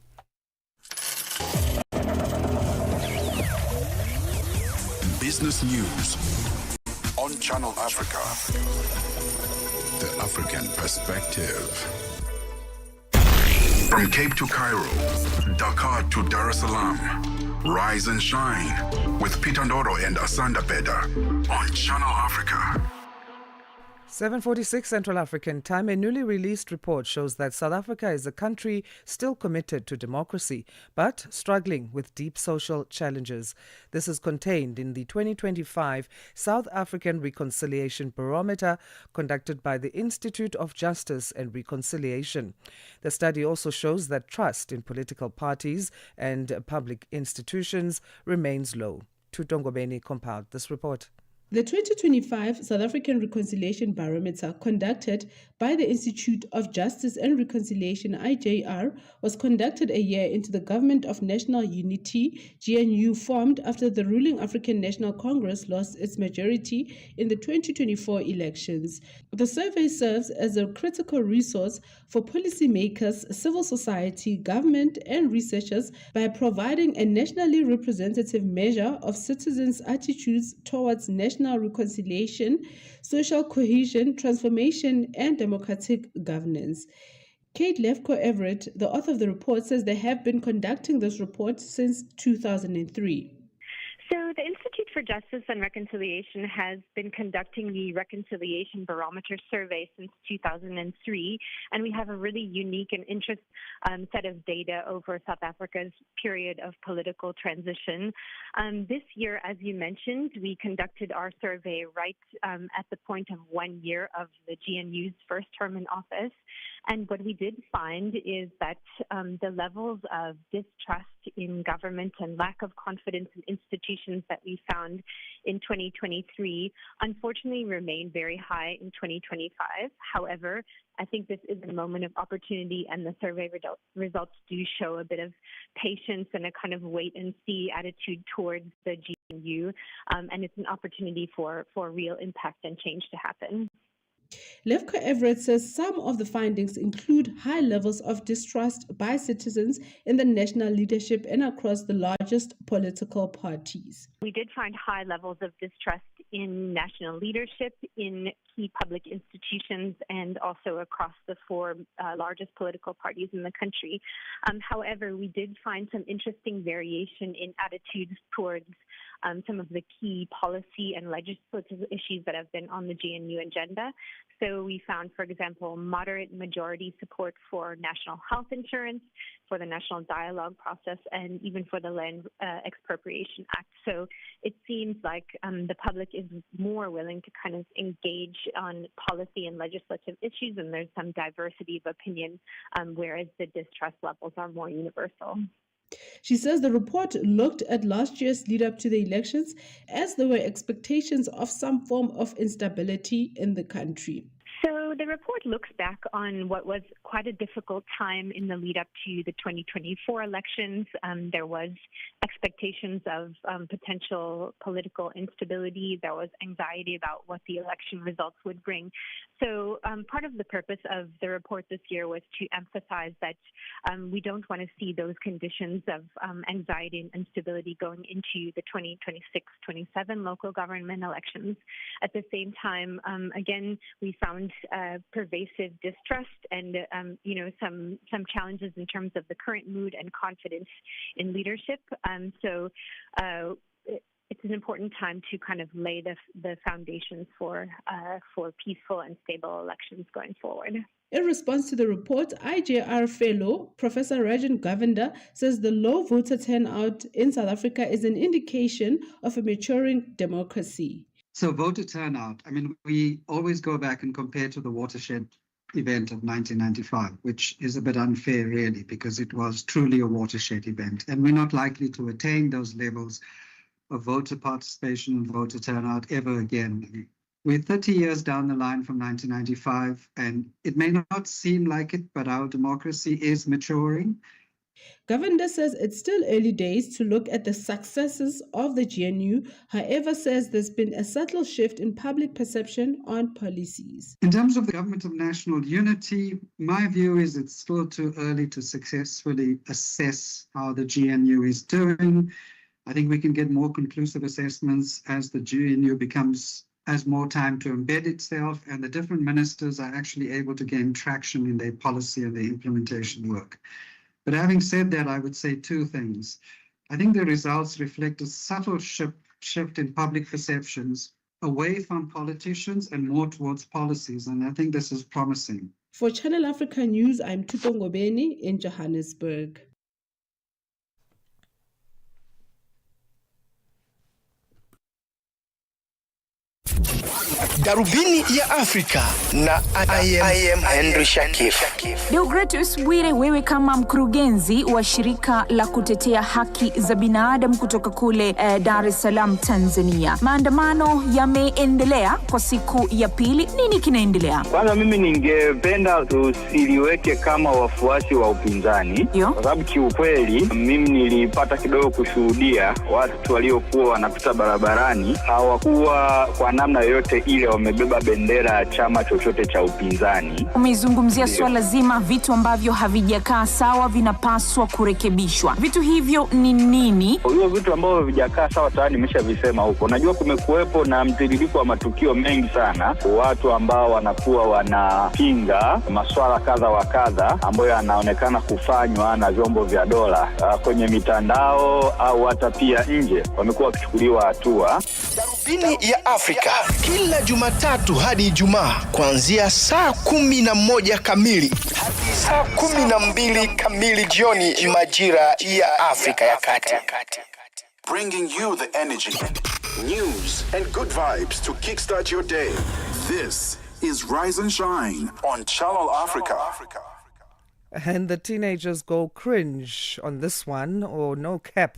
Business News on Channel Africa. The African Perspective. From Cape to Cairo, Dakar to Dar es Salaam. Rise and shine with Peter Ndoro and Asanda Beda on Channel Africa. 7:46 Central African Time. A newly released report shows that South Africa is a country still committed to democracy, but struggling with deep social challenges. This is contained in the 2025 South African Reconciliation Barometer conducted by the Institute of Justice and Reconciliation. The study also shows that trust in political parties and public institutions remains low. Tutongobeni compiled this report. The 2025 South African Reconciliation Barometer, conducted by the Institute of Justice and Reconciliation, IJR, was conducted a year into the Government of National Unity, GNU, formed after the ruling African National Congress lost its majority in the 2024 elections. The survey serves as a critical resource for policymakers, civil society, government, and researchers by providing a nationally representative measure of citizens' attitudes towards national reconciliation, social cohesion, transformation, and democratic governance. Kate Lefko-Everett, the author of the report, says they have been conducting this report since 2003. So the Institute for Justice and Reconciliation has been conducting the Reconciliation Barometer Survey since 2003, and we have a really unique and interesting set of data over South Africa's period of political transition. This year, as you mentioned, we conducted our survey right at the point of 1 year of the GNU's first term in office. And what we did find is that the levels of distrust in government and lack of confidence in institutions that we found in 2023 unfortunately remain very high in 2025. However, I think this is a moment of opportunity, and the survey results do show a bit of patience and a kind of wait-and-see attitude towards the GNU, and it's an opportunity for real impact and change to happen. Lefko-Everett says some of the findings include high levels of distrust by citizens in the national leadership and across the largest political parties. We did find high levels of distrust in national leadership, in key public institutions, and also across the four largest political parties in the country. However, we did find some interesting variation in attitudes towards some of the key policy and legislative issues that have been on the GNU agenda. So we found, for example, moderate majority support for national health insurance, for the national dialogue process, and even for the Land Expropriation Act. So it seems like the public is more willing to kind of engage on policy and legislative issues, and there's some diversity of opinion, whereas the distrust levels are more universal. She says the report looked at last year's lead up to the elections as there were expectations of some form of instability in the country. So the report looks back on what was quite a difficult time in the lead up to the 2024 elections. There was expectations of potential political instability. There was anxiety about what the election results would bring. So part of the purpose of the report this year was to emphasize that we don't want to see those conditions of anxiety and instability going into the 2026-27 local government elections. At the same time, again, we found pervasive distrust and some challenges in terms of the current mood and confidence in leadership. So it's an important time to kind of lay the foundations for peaceful and stable elections going forward. In response to the report, IJR fellow Professor Rajan Govender says the low voter turnout in South Africa is an indication of a maturing democracy. So voter turnout, I mean, we always go back and compare to the watershed event of 1995, which is a bit unfair, really, because it was truly a watershed event. And we're not likely to attain those levels of voter participation and voter turnout ever again. We're 30 years down the line from 1995, and it may not seem like it, but our democracy is maturing. Govender says it's still early days to look at the successes of the GNU, however says there's been a subtle shift in public perception on policies. In terms of the Government of National Unity, my view is it's still too early to successfully assess how the GNU is doing. I think we can get more conclusive assessments as the GNU has more time to embed itself and the different ministers are actually able to gain traction in their policy and their implementation work. But having said that, I would say two things. I think the results reflect a subtle shift in public perceptions away from politicians and more towards policies, and I think this is promising. For Channel Africa News, I'm Tupo Ngobeni in Johannesburg. Darubini ya Afrika na I am Henry Shakif. Deogratus Bwire, wewe kama mkurugenzi wa shirika la kutetea haki za binadamu kutoka kule Dar es Salaam, Tanzania. Maandamano yameendelea kwa siku ya pili. Nini kinaendelea? Kwanza mimi ningependa tusiliweke kama wafuasi wa upinzani. Kwa sababu kiukweli mimi nilipata kidogo kushuhudia watu waliokuwa wanapita barabarani hawakuwa kwa namna yoyote ile wamebeba bendera ya chama chochote cha upinzani. Umezungumzia swala zima vitu ambavyo havijakaa sawa vinapaswa kurekebishwa. Vitu hivyo ni nini? Hiyo vitu ambavyo havijakaa sawa tayari nimeshavisema huko. Najua kumekuwepo na mtiririko wa matukio mengi sana. Watu ambao wanakuwa wanapinga masuala kadha wa kadha ambayo yanaonekana kufanywa na vyombo vya dola kwenye mitandao au hata pia nje, wamekuwa wakichukuliwa hatua. Darubini ya Afrika kila Jumatatu hadi Ijumaa kuanzia saa 11 kamili hadi saa 12 kamili jioni majira ya Afrika ya Kati. Bringing you the energy, news, and good vibes to kickstart your day. This is Rise and Shine on Channel Africa. And the teenagers go cringe on this one, or no cap.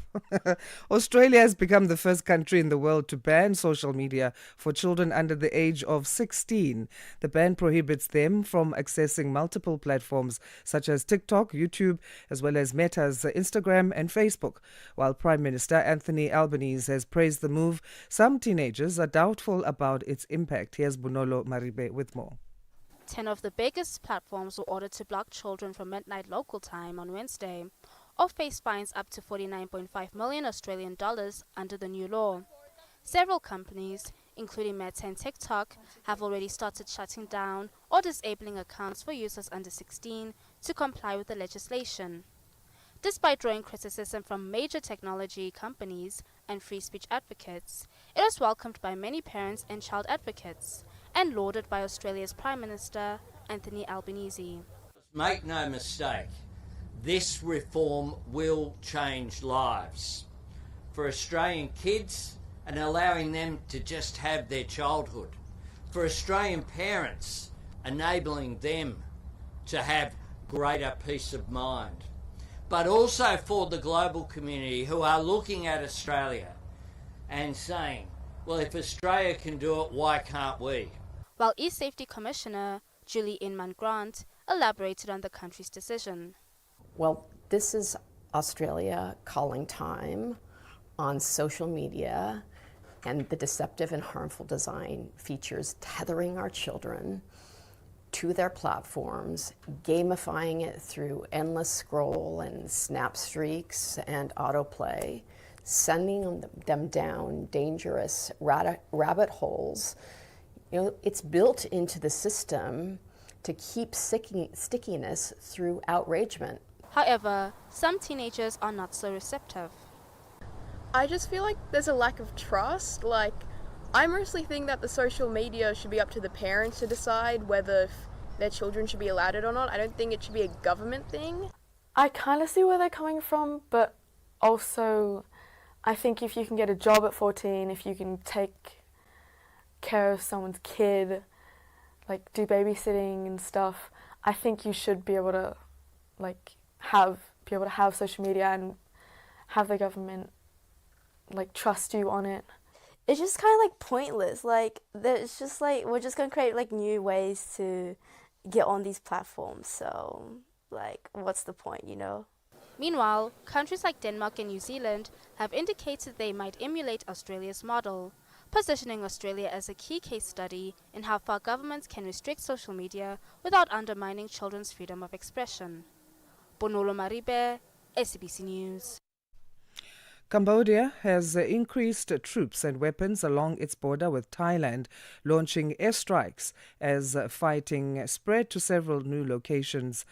Australia has become the first country in the world to ban social media for children under the age of 16. The ban prohibits them from accessing multiple platforms such as TikTok, YouTube, as well as Meta's Instagram and Facebook. While Prime Minister Anthony Albanese has praised the move, some teenagers are doubtful about its impact. Here's Bonolo Maribe with more. 10 of the biggest platforms were ordered to block children from midnight local time on Wednesday, or face fines up to 49.5 million Australian dollars under the new law. Several companies, including Meta and TikTok, have already started shutting down or disabling accounts for users under 16 to comply with the legislation. Despite drawing criticism from major technology companies and free speech advocates, it was welcomed by many parents and child advocates, and lauded by Australia's Prime Minister Anthony Albanese. Make no mistake, this reform will change lives for Australian kids and allowing them to just have their childhood. For Australian parents, enabling them to have greater peace of mind. But also for the global community who are looking at Australia and saying, well, if Australia can do it, why can't we? While E-Safety Commissioner Julie Inman-Grant elaborated on the country's decision. Well, this is Australia calling time on social media and the deceptive and harmful design features tethering our children to their platforms, gamifying it through endless scroll and snap streaks and autoplay, sending them down dangerous rabbit holes. You know, it's built into the system to keep stickiness through outragement. However, some teenagers are not so receptive. I just feel like there's a lack of trust. Like, I mostly think that the social media should be up to the parents to decide whether their children should be allowed it or not. I don't think it should be a government thing. I kind of see where they're coming from, but also I think if you can get a job at 14, if you can take care of someone's kid, like do babysitting and stuff, I think you should be able to have social media and have the government trust you on it. It's just kind of pointless. It's just we're just gonna create new ways to get on these platforms. So what's the point, you know? Meanwhile, countries like Denmark and New Zealand have indicated they might emulate Australia's model, positioning Australia as a key case study in how far governments can restrict social media without undermining children's freedom of expression. Bonolo Maribe, SABC News. Cambodia has increased troops and weapons along its border with Thailand, launching airstrikes as fighting spread to several new locations.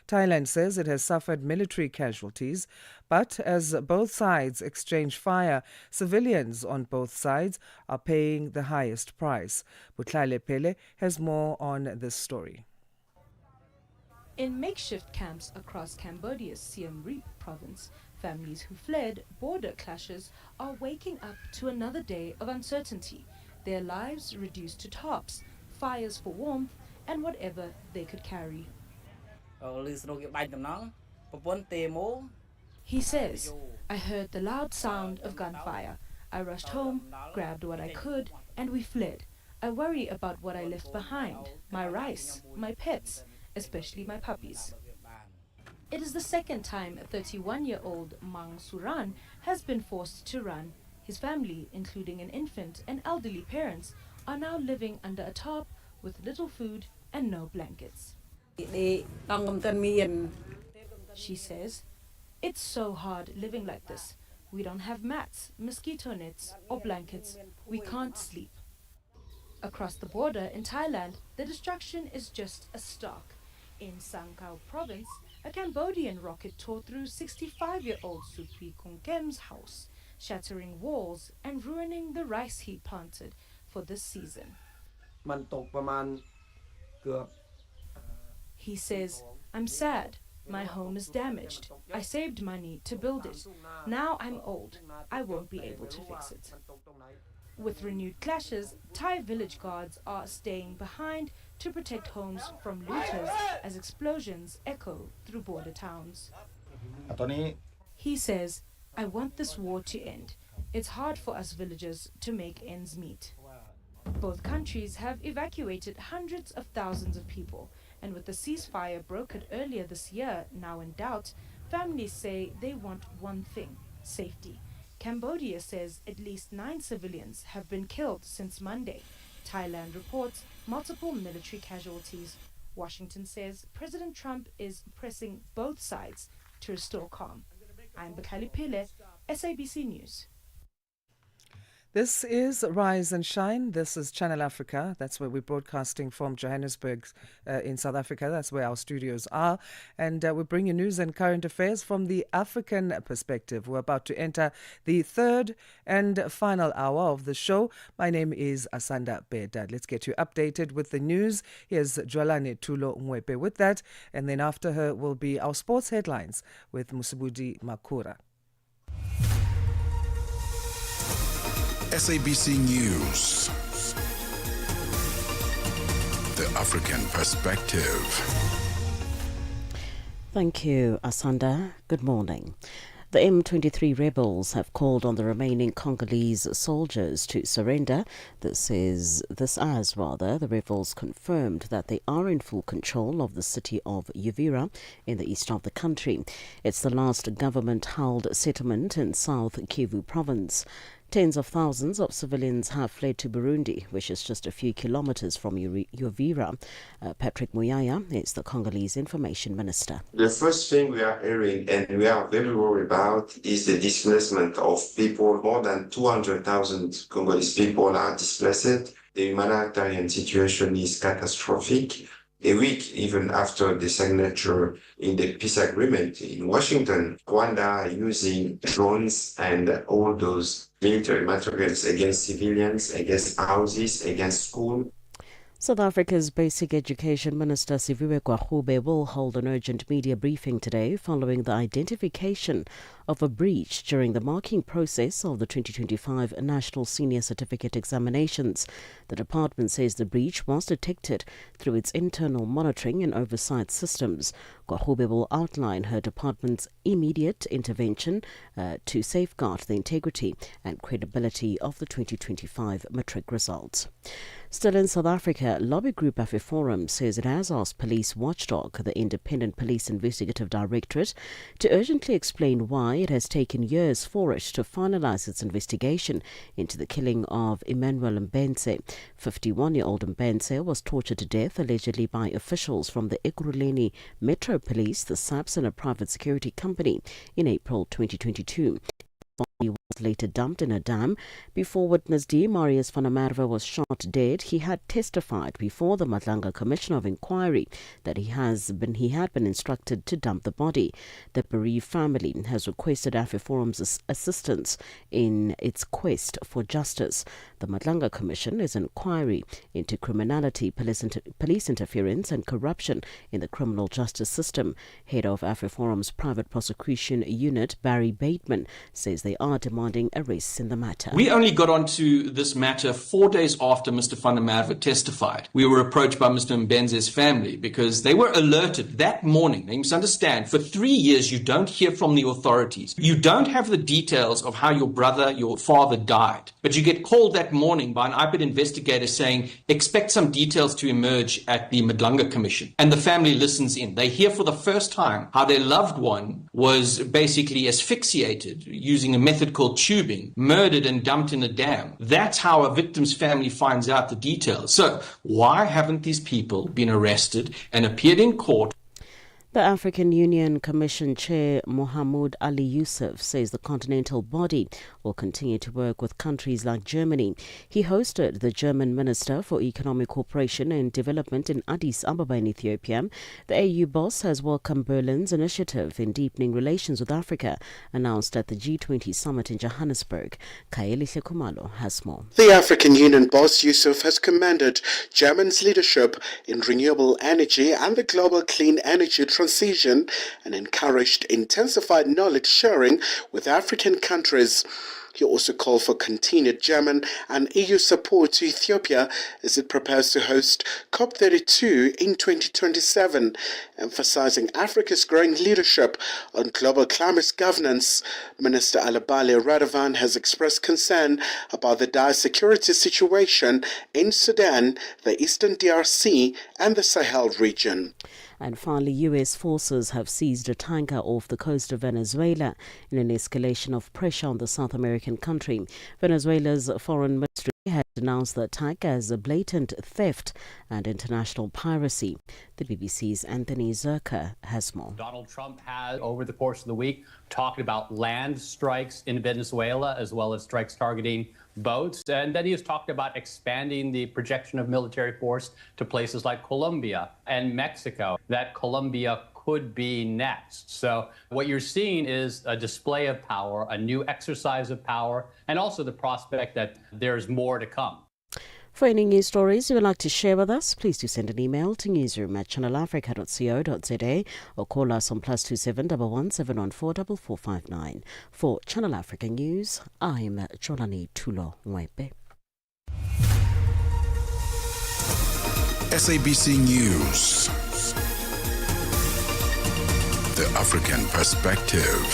Thailand says it has suffered military casualties, but as both sides exchange fire, civilians on both sides are paying the highest price. Butlale Pele has more on this story. In makeshift camps across Cambodia's Siem Reap province, families who fled border clashes are waking up to another day of uncertainty their lives reduced to tops, fires for warmth, and whatever they could carry. He says, I heard the loud sound of gunfire. I rushed home, grabbed what I could, and we fled. I worry about what I left behind, my rice, my pets, especially my puppies. It is the second time a 31-year-old Mang Suran has been forced to run. His family, including an infant and elderly parents, are now living under a tarp with little food and no blankets. She says, it's so hard living like this. We don't have mats, mosquito nets, or blankets. We can't sleep. Across the border in Thailand, the destruction is just a start. In Sangkau province, a Cambodian rocket tore through 65-year-old Supri Kongkem's house, shattering walls and ruining the rice he planted for this season. He says, I'm sad. My home is damaged. I saved money to build it. Now I'm old. I won't be able to fix it. With renewed clashes, Thai village guards are staying behind to protect homes from looters as explosions echo through border towns. He says, I want this war to end. It's hard for us villagers to make ends meet. Both countries have evacuated hundreds of thousands of people, and with the ceasefire brokered earlier this year now in doubt, families say they want one thing: safety. Cambodia says at least 9 civilians have been killed since Monday. Thailand reports multiple military casualties. Washington says President Trump is pressing both sides to restore calm. I'm Bakali Pile, SABC News. This is Rise and Shine. This is Channel Africa. That's where we're broadcasting from Johannesburg in South Africa. That's where our studios are. And we bring you news and current affairs from the African perspective. We're about to enter the third and final hour of the show. My name is Asanda Beda. Let's get you updated with the news. Here's Jwalane Tulo Mwepe with that. And then after her will be our sports headlines with Musubudi Makura. SABC News. The African Perspective. Thank you, Asanda. Good morning. The M23 rebels have called on the remaining Congolese soldiers to surrender. This as the rebels confirmed that they are in full control of the city of Uvira in the east of the country. It's the last government-held settlement in South Kivu province. Tens of thousands of civilians have fled to Burundi, which is just a few kilometers from Uvira. Patrick Muyaya is the Congolese information minister. The first thing we are hearing and we are very worried about is the displacement of people. More than 200,000 Congolese people are displaced. The humanitarian situation is catastrophic. A week even after the signature in the peace agreement in Washington, Rwanda using drones and all those military materials against civilians, against houses, against schools. South Africa's Basic Education Minister Siviwe Kwahube will hold an urgent media briefing today following the identification of a breach during the marking process of the 2025 National Senior Certificate Examinations. The department says the breach was detected through its internal monitoring and oversight systems. Kwahube will outline her department's immediate intervention to safeguard the integrity and credibility of the 2025 matric results. Still in South Africa, lobby group AfriForum says it has asked police watchdog, the Independent Police Investigative Directorate, to urgently explain why it has taken years for it to finalize its investigation into the killing of Emmanuel Mbense. 51-year-old Mbense was tortured to death allegedly by officials from the Ekurhuleni Metro Police, the SAPS, and a private security company in April 2022. He was later dumped in a dam. Before witness D. Marius van der Merwe was shot dead, he had testified before the Madlanga Commission of Inquiry that he had been instructed to dump the body. The bereaved family has requested AfriForum's assistance in its quest for justice. The Madlanga Commission is an inquiry into criminality, police interference and corruption in the criminal justice system. Head of AfriForum's private prosecution unit, Barry Bateman, says they are demanding demanding arrests in the matter. We only got onto this matter 4 days after Mr. van der Merwe testified. We were approached by Mr. Mbenze's family because they were alerted that morning. Now, you must understand, for 3 years you don't hear from the authorities. You don't have the details of how your brother, your father died. But you get called that morning by an IPID investigator saying, expect some details to emerge at the Madlanga Commission. And the family listens in. They hear for the first time how their loved one was basically asphyxiated using a method called tubing, murdered and dumped in a dam. That's how a victim's family finds out the details. So why haven't these people been arrested and appeared in court? The African Union Commission Chair Mohamed Ali Yusuf says the continental body will continue to work with countries like Germany. He hosted the German Minister for Economic Cooperation and Development in Addis Ababa in Ethiopia. The AU boss has welcomed Berlin's initiative in deepening relations with Africa, announced at the G20 summit in Johannesburg. Kaeli Sekumalo has more. The African Union boss Yusuf has commended Germany's leadership in renewable energy and the global clean energy transition and encouraged intensified knowledge sharing with African countries. He also called for continued German and EU support to Ethiopia as it prepares to host COP32 in 2027, emphasizing Africa's growing leadership on global climate governance. Minister Alabale Radovan has expressed concern about the dire security situation in Sudan, the Eastern DRC, and the Sahel region. And finally, U.S. forces have seized a tanker off the coast of Venezuela in an escalation of pressure on the South American country. Venezuela's foreign ministry has denounced the attack as a blatant theft and international piracy. The BBC's Anthony Zerka has more. Donald Trump has, over the course of the week, talked about land strikes in Venezuela as well as strikes targeting boats. And then he has talked about expanding the projection of military force to places like Colombia and Mexico, that Colombia could be next. So what you're seeing is a display of power, a new exercise of power, and also the prospect that there's more to come. For any news stories you would like to share with us, please do send an email to newsroom@channelafrica.co.za or call us on +27 11 714 4459. For Channel Africa News, I'm Jolani Tulo Mwepe. SABC News. The African Perspective.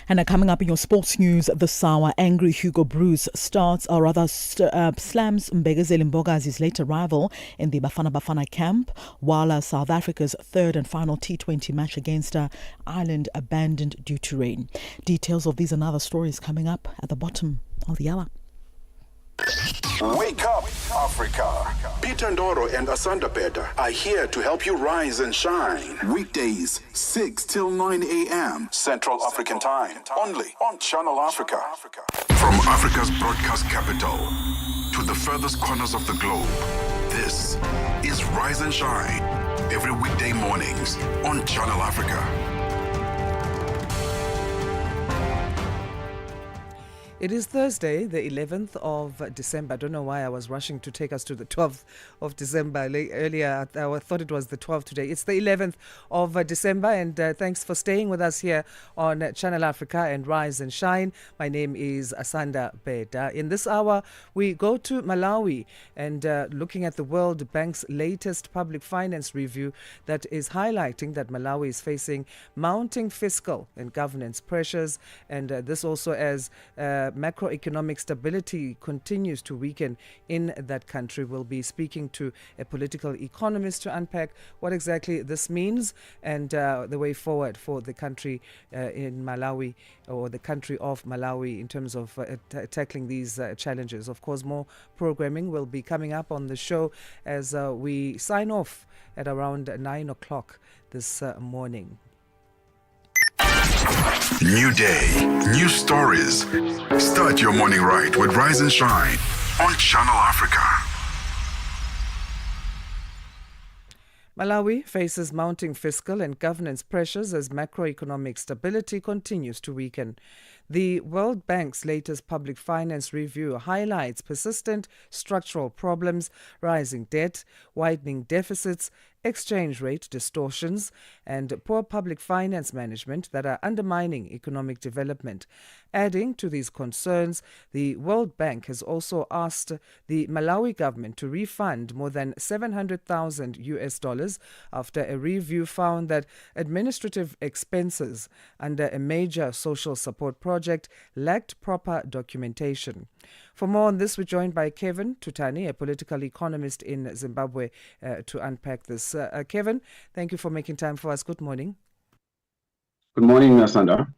And coming up in your sports news this hour, angry Hugo Broos slams Mbegazeli Mbogazi's later rival in the Bafana Bafana camp, while South Africa's third and final T20 match against Ireland abandoned due to rain. Details of these and other stories coming up at the bottom of the hour. Wake up, Africa. Peter Ndoro and Asanda Beda are here to help you rise and shine. Weekdays, 6 till 9 a.m. Central African Time. Only on Channel Africa. From Africa's broadcast capital to the furthest corners of the globe, this is Rise and Shine. Every weekday mornings on Channel Africa. It is Thursday, the 11th of December. I don't know why I was rushing to take us to the 12th of December. Earlier, I thought it was the 12th today. It's the 11th of December, and thanks for staying with us here on Channel Africa and Rise and Shine. My name is Asanda Beda. In this hour, we go to Malawi and looking at the World Bank's latest public finance review that is highlighting that Malawi is facing mounting fiscal and governance pressures, and this also as macroeconomic stability continues to weaken in that country. We'll be speaking to a political economist to unpack what exactly this means and the way forward for the country in Malawi, or the country of Malawi, in terms of tackling these challenges. Of course, more programming will be coming up on the show as we sign off at around 9 o'clock this morning. New day, new stories. Start your morning right with Rise and Shine on Channel Africa. Malawi faces mounting fiscal and governance pressures as macroeconomic stability continues to weaken. The World Bank's latest public finance review highlights persistent structural problems, rising debt, widening deficits, exchange rate distortions, and poor public finance management that are undermining economic development. Adding to these concerns, the World Bank has also asked the Malawi government to refund more than $700,000 after a review found that administrative expenses under a major social support project lacked proper documentation. For more on this, we're joined by Kevin Tutani, a political economist in Zimbabwe, to unpack this. Kevin, thank you for making time for us. Good morning. Good morning, Asanda.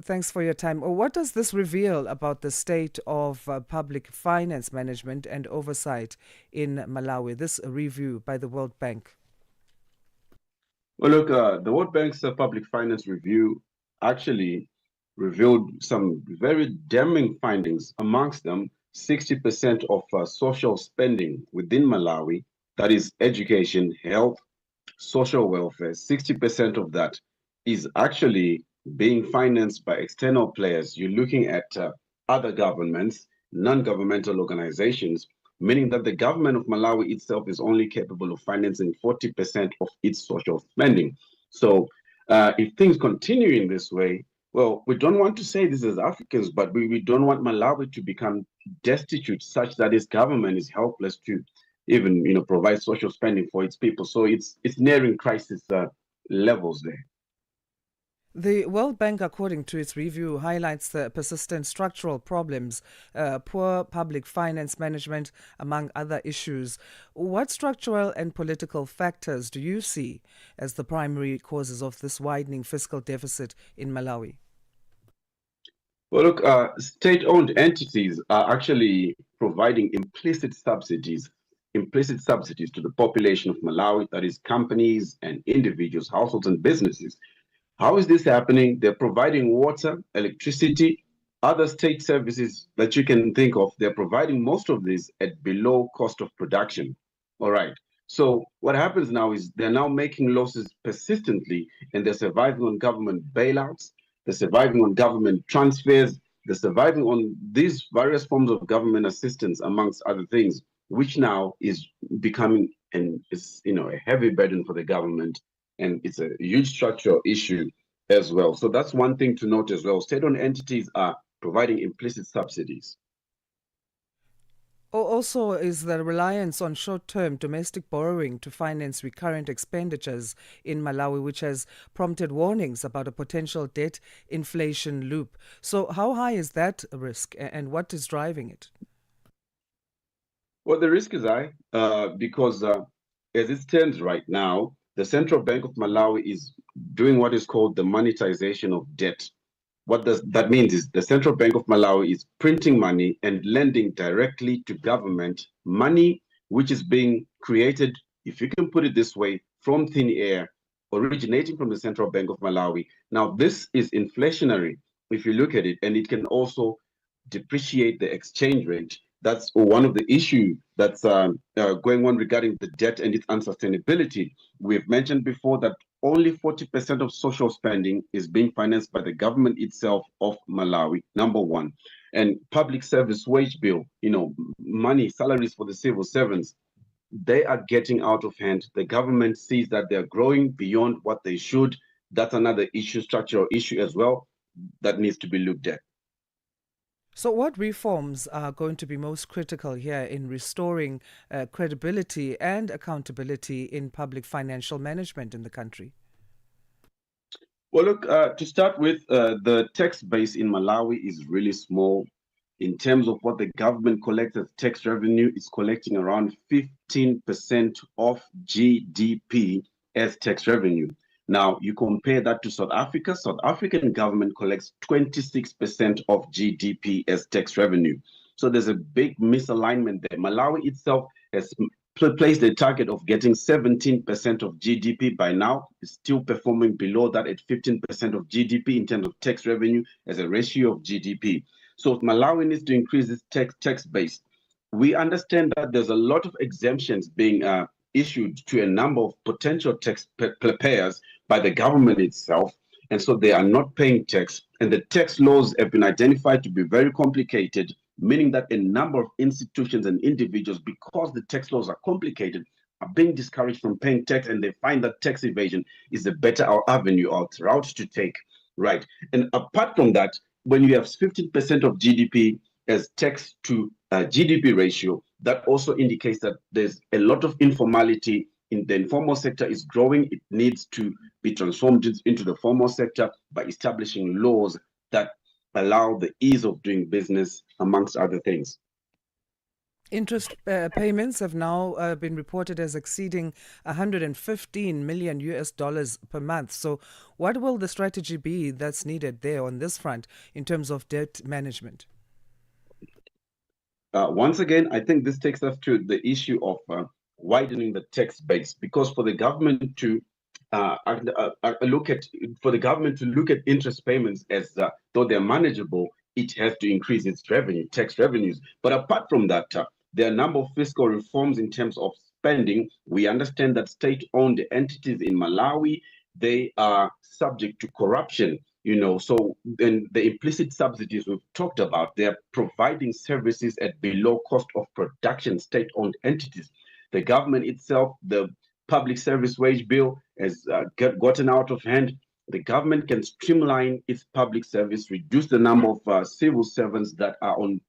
Thanks for your time. What does this reveal about the state of public finance management and oversight in Malawi, this review by the World Bank? Well, look, the World Bank's public finance review actually revealed some very damning findings. Amongst them, 60% of social spending within Malawi, that is education, health, social welfare, 60% of that is actually being financed by external players. You're looking at other governments, non-governmental organizations, meaning that the government of Malawi itself is only capable of financing 40% of its social spending. So if things continue in this way, well, we don't want to say this as Africans, but we don't want Malawi to become destitute such that its government is helpless to even provide social spending for its people. So it's nearing crisis levels there. The World Bank, according to its review, highlights the persistent structural problems, poor public finance management, among other issues. What structural and political factors do you see as the primary causes of this widening fiscal deficit in Malawi? Well, look, state-owned entities are actually providing implicit subsidies to the population of Malawi, that is companies and individuals, households and businesses. How is this happening? They're providing water, electricity, other state services that you can think of. They're providing most of this at below cost of production. All right. So what happens now is they're now making losses persistently, and they're surviving on government bailouts. They're surviving on government transfers. They're surviving on these various forms of government assistance, amongst other things, which now is becoming a heavy burden for the government. And it's a huge structural issue as well. So that's one thing to note as well. State-owned entities are providing implicit subsidies. Also, is the reliance on short-term domestic borrowing to finance recurrent expenditures in Malawi, which has prompted warnings about a potential debt inflation loop. So how high is that risk, and what is driving it? Well, the risk is high because as it stands right now, the Central Bank of Malawi is doing what is called the monetization of debt. What does that mean is the Central Bank of Malawi is printing money and lending directly to government, money which is being created, if you can put it this way, from thin air, originating from the Central Bank of Malawi. Now, this is inflationary, if you look at it, and it can also depreciate the exchange rate. That's one of the issues that's going on regarding the debt and its unsustainability. We've mentioned before that only 40% of social spending is being financed by the government itself of Malawi, number one. And public service wage bill, money, salaries for the civil servants, they are getting out of hand. The government sees that they're growing beyond what they should. That's another issue, structural issue as well, that needs to be looked at. So what reforms are going to be most critical here in restoring credibility and accountability in public financial management in the country? Well, look, to start with, the tax base in Malawi is really small. In terms of what the government collects as tax revenue, it's collecting around 15% of GDP as tax revenue. Now, you compare that to South Africa. South African government collects 26% of GDP as tax revenue. So there's a big misalignment there. Malawi itself has placed a target of getting 17% of GDP by now. It's still performing below that at 15% of GDP in terms of tax revenue as a ratio of GDP. So Malawi needs to increase its tax base. We understand that there's a lot of exemptions being issued to a number of potential taxpayers by the government itself. and so they are not paying tax. And the tax laws have been identified to be very complicated, meaning that a number of institutions and individuals, because the tax laws are complicated, are being discouraged from paying tax, and they find that tax evasion is a better avenue or route to take. Right. And apart from that, when you have 15% of GDP as tax to GDP ratio, that also indicates that there's a lot of informality in the informal sector is growing. It needs to be transformed into the formal sector by establishing laws that allow the ease of doing business, amongst other things. Interest payments have now been reported as exceeding 115 million US dollars per month. So what will the strategy be that's needed there on this front in terms of debt management? Once again, I think this takes us to the issue of widening the tax base, because for the government to look at interest payments as though they're manageable, it has to increase its tax revenues. But apart from that, there are a number of fiscal reforms in terms of spending. We understand that state-owned entities in Malawi, they are subject to corruption. So then the implicit subsidies we've talked about, they're providing services at below cost of production, state-owned entities. The government itself, the public service wage bill has gotten out of hand. The government can streamline its public service, reduce the number of civil servants that are on,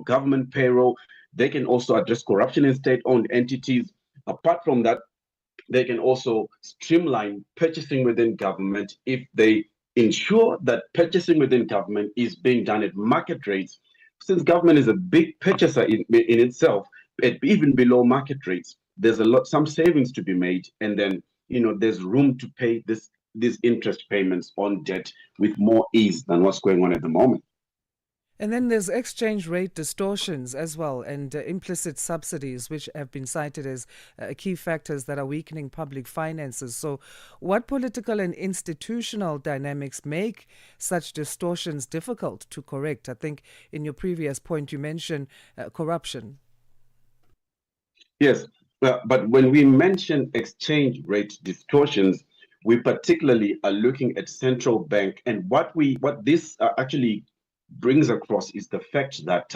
government payroll. They can also address corruption in state-owned entities. Apart from that, they can also streamline purchasing within government if they ensure that purchasing within government is being done at market rates. Since government is a big purchaser in itself, even below market rates, there's some savings to be made, and then there's room to pay these interest payments on debt with more ease than what's going on at the moment. And then there's exchange rate distortions as well, and implicit subsidies, which have been cited as key factors that are weakening public finances. So what political and institutional dynamics make such distortions difficult to correct? I think in your previous point you mentioned corruption. Yes, but when we mention exchange rate distortions, we particularly are looking at central bank, and what this actually brings across is the fact that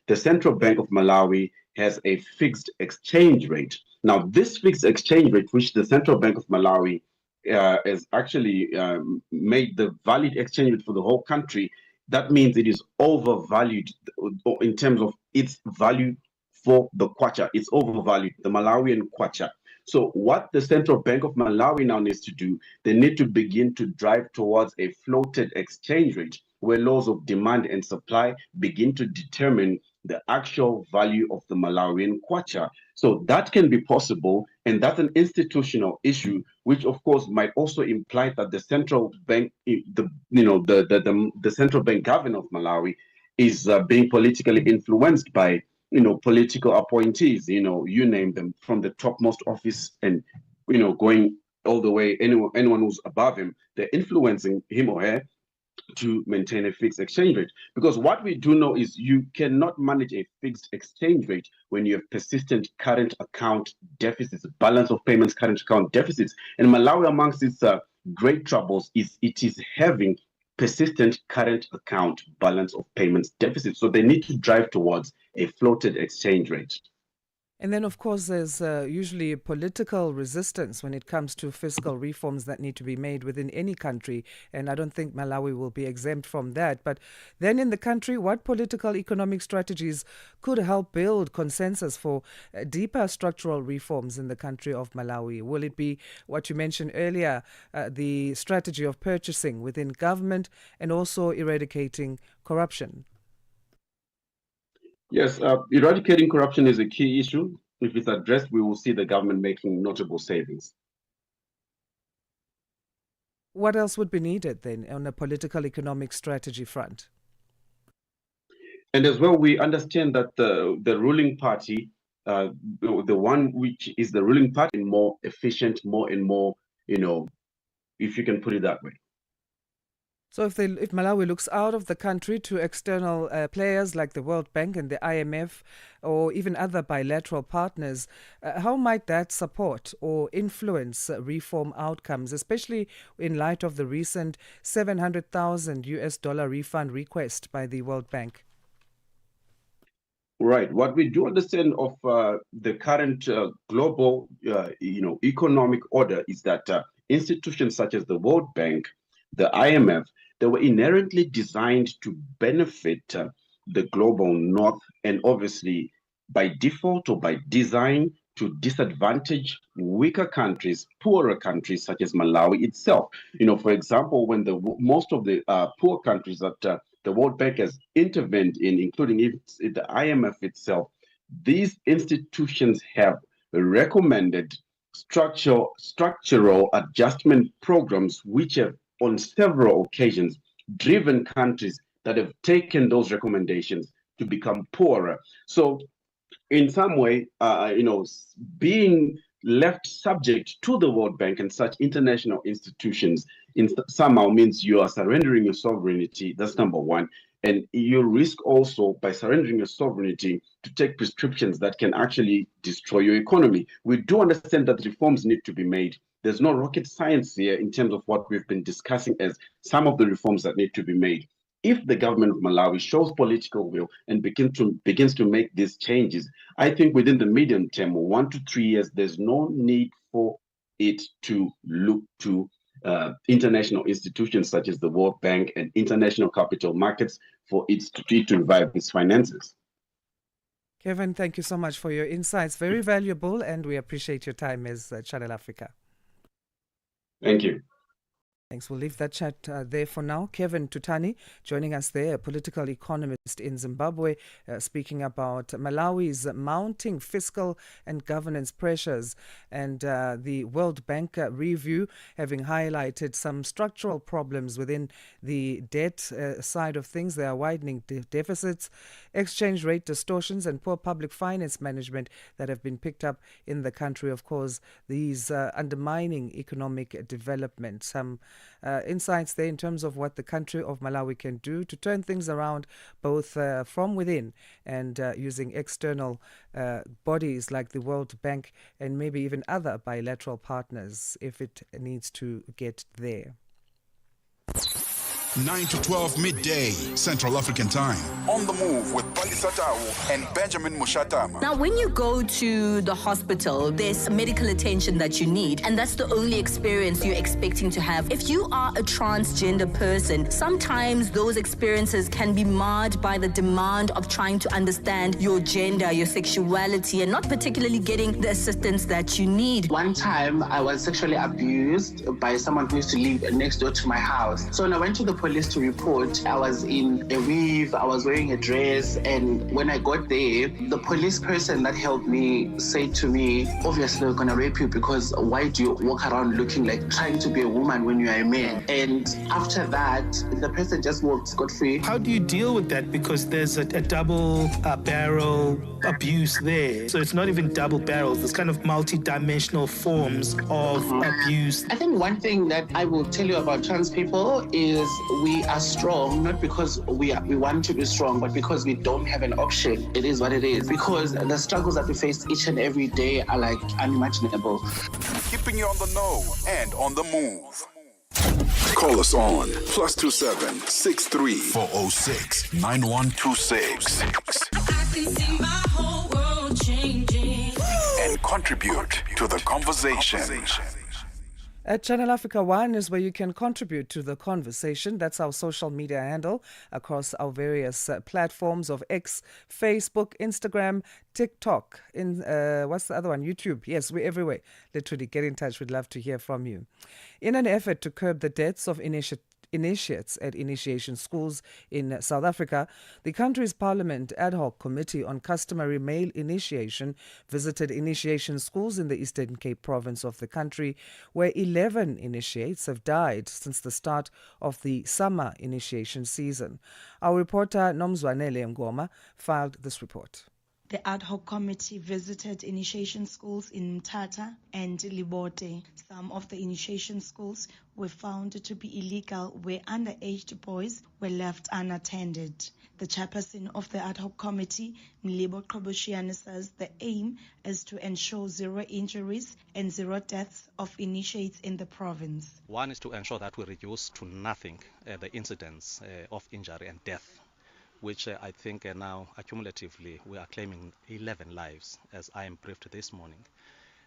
the Central Bank of Malawi has a fixed exchange rate. Now, this fixed exchange rate, which the Central Bank of Malawi has actually made the valid exchange rate for the whole country, that means it is overvalued in terms of its value for the kwacha. It's overvalued, the Malawian kwacha. So what the Central Bank of Malawi now needs to do, they need to begin to drive towards a floated exchange rate, where laws of demand and supply begin to determine the actual value of the Malawian kwacha. So that can be possible, and that's an institutional issue, which of course might also imply that the central bank, the central bank governor of Malawi is being politically influenced by political appointees, you name them, from the topmost office and going all the way, anyone who's above him, they're influencing him or her to maintain a fixed exchange rate. Because what we do know is you cannot manage a fixed exchange rate when you have persistent current account deficits, balance of payments, current account deficits. And Malawi, amongst its great troubles, is it is having persistent current account balance of payments deficits. So they need to drive towards a floated exchange rate. And then, of course, there's usually political resistance when it comes to fiscal reforms that need to be made within any country. And I don't think Malawi will be exempt from that. But then in the country, what political economic strategies could help build consensus for deeper structural reforms in the country of Malawi? Will it be what you mentioned earlier, the strategy of purchasing within government and also eradicating corruption? Yes, eradicating corruption is a key issue. If it's addressed, we will see the government making notable savings. What else would be needed then on a political economic strategy front? And as well, we understand that the ruling party, the one which is the ruling party, more efficient, more and more, if you can put it that way. So if Malawi looks out of the country to external players like the World Bank and the IMF or even other bilateral partners, how might that support or influence reform outcomes, especially in light of the recent $700,000 refund request by the World Bank? Right. What we do understand of the current global, economic order is that institutions such as the World Bank, the IMF, they were inherently designed to benefit the global north, and obviously by default or by design to disadvantage weaker countries, poorer countries such as Malawi itself. For example, when most of the poor countries that the World Bank has intervened in, including the IMF itself, these institutions have recommended structural adjustment programs, which have on several occasions driven countries that have taken those recommendations to become poorer. So in some way, being left subject to the World Bank and such international institutions somehow means you are surrendering your sovereignty. That's number one. And you risk also, by surrendering your sovereignty, to take prescriptions that can actually destroy your economy. We do understand that reforms need to be made. There's no rocket science here in terms of what we've been discussing as some of the reforms that need to be made. If the government of Malawi shows political will and begins to make these changes, I think within the medium term, 1 to 3 years, there's no need for it to look to international institutions such as the World Bank and international capital markets for it to revive its finances. Kevin, thank you so much for your insights. Very valuable, and we appreciate your time as Channel Africa. Thank you. Thanks. We'll leave that chat there for now. Kevin Tutani joining us there, a political economist in Zimbabwe, speaking about Malawi's mounting fiscal and governance pressures and the World Bank review having highlighted some structural problems within the debt side of things. There are widening deficits, exchange rate distortions, and poor public finance management that have been picked up in the country. Of course, these undermining economic development. Some insights there in terms of what the country of Malawi can do to turn things around, both from within and using external bodies like the World Bank and maybe even other bilateral partners if it needs to get there. 9 to 12 midday Central African Time. On the move with Palisa Tawu and Benjamin Mushatama. Now, when you go to the hospital, there's medical attention that you need, and that's the only experience you're expecting to have. If you are a transgender person, sometimes those experiences can be marred by the demand of trying to understand your gender, your sexuality, and not particularly getting the assistance that you need. One time, I was sexually abused by someone who used to live next door to my house. So when I went to the police to report, I was in a weave, I was wearing a dress, and when I got there, the police person that helped me said to me, obviously we're gonna rape you because why do you walk around looking like trying to be a woman when you are a man? And after that, the person just walked scot-free. How do you deal with that? Because there's a double barrel abuse there. So it's not even double barrels, there's kind of multi-dimensional forms of abuse. I think one thing that I will tell you about trans people is we are strong, not because we want to be strong, but because we don't have an option. It is what it is. Because the struggles that we face each and every day are like unimaginable. Keeping you on the know and on the move. Call us on +27 63 406 9126. I can see my whole world changing. And contribute to the conversation. At Channel Africa One is where you can contribute to the conversation. That's our social media handle across our various platforms of X, Facebook, Instagram, TikTok. What's the other one? YouTube. Yes, we're everywhere. Literally, get in touch. We'd love to hear from you. In an effort to curb the deaths of initiates at initiation schools in South Africa, the country's Parliament Ad Hoc Committee on Customary Male Initiation visited initiation schools in the Eastern Cape province of the country, where 11 initiates have died since the start of the summer initiation season. Our reporter Nomzwanele Ngoma filed this report. The ad hoc committee visited initiation schools in Mthatha and Libote. Some of the initiation schools were found to be illegal where underage boys were left unattended. The chairperson of the ad hoc committee, Mlibo Qoboshiane, says the aim is to ensure zero injuries and zero deaths of initiates in the province. One is to ensure that we reduce to nothing the incidence of injury and death, which I think now accumulatively we are claiming 11 lives, as I am briefed this morning.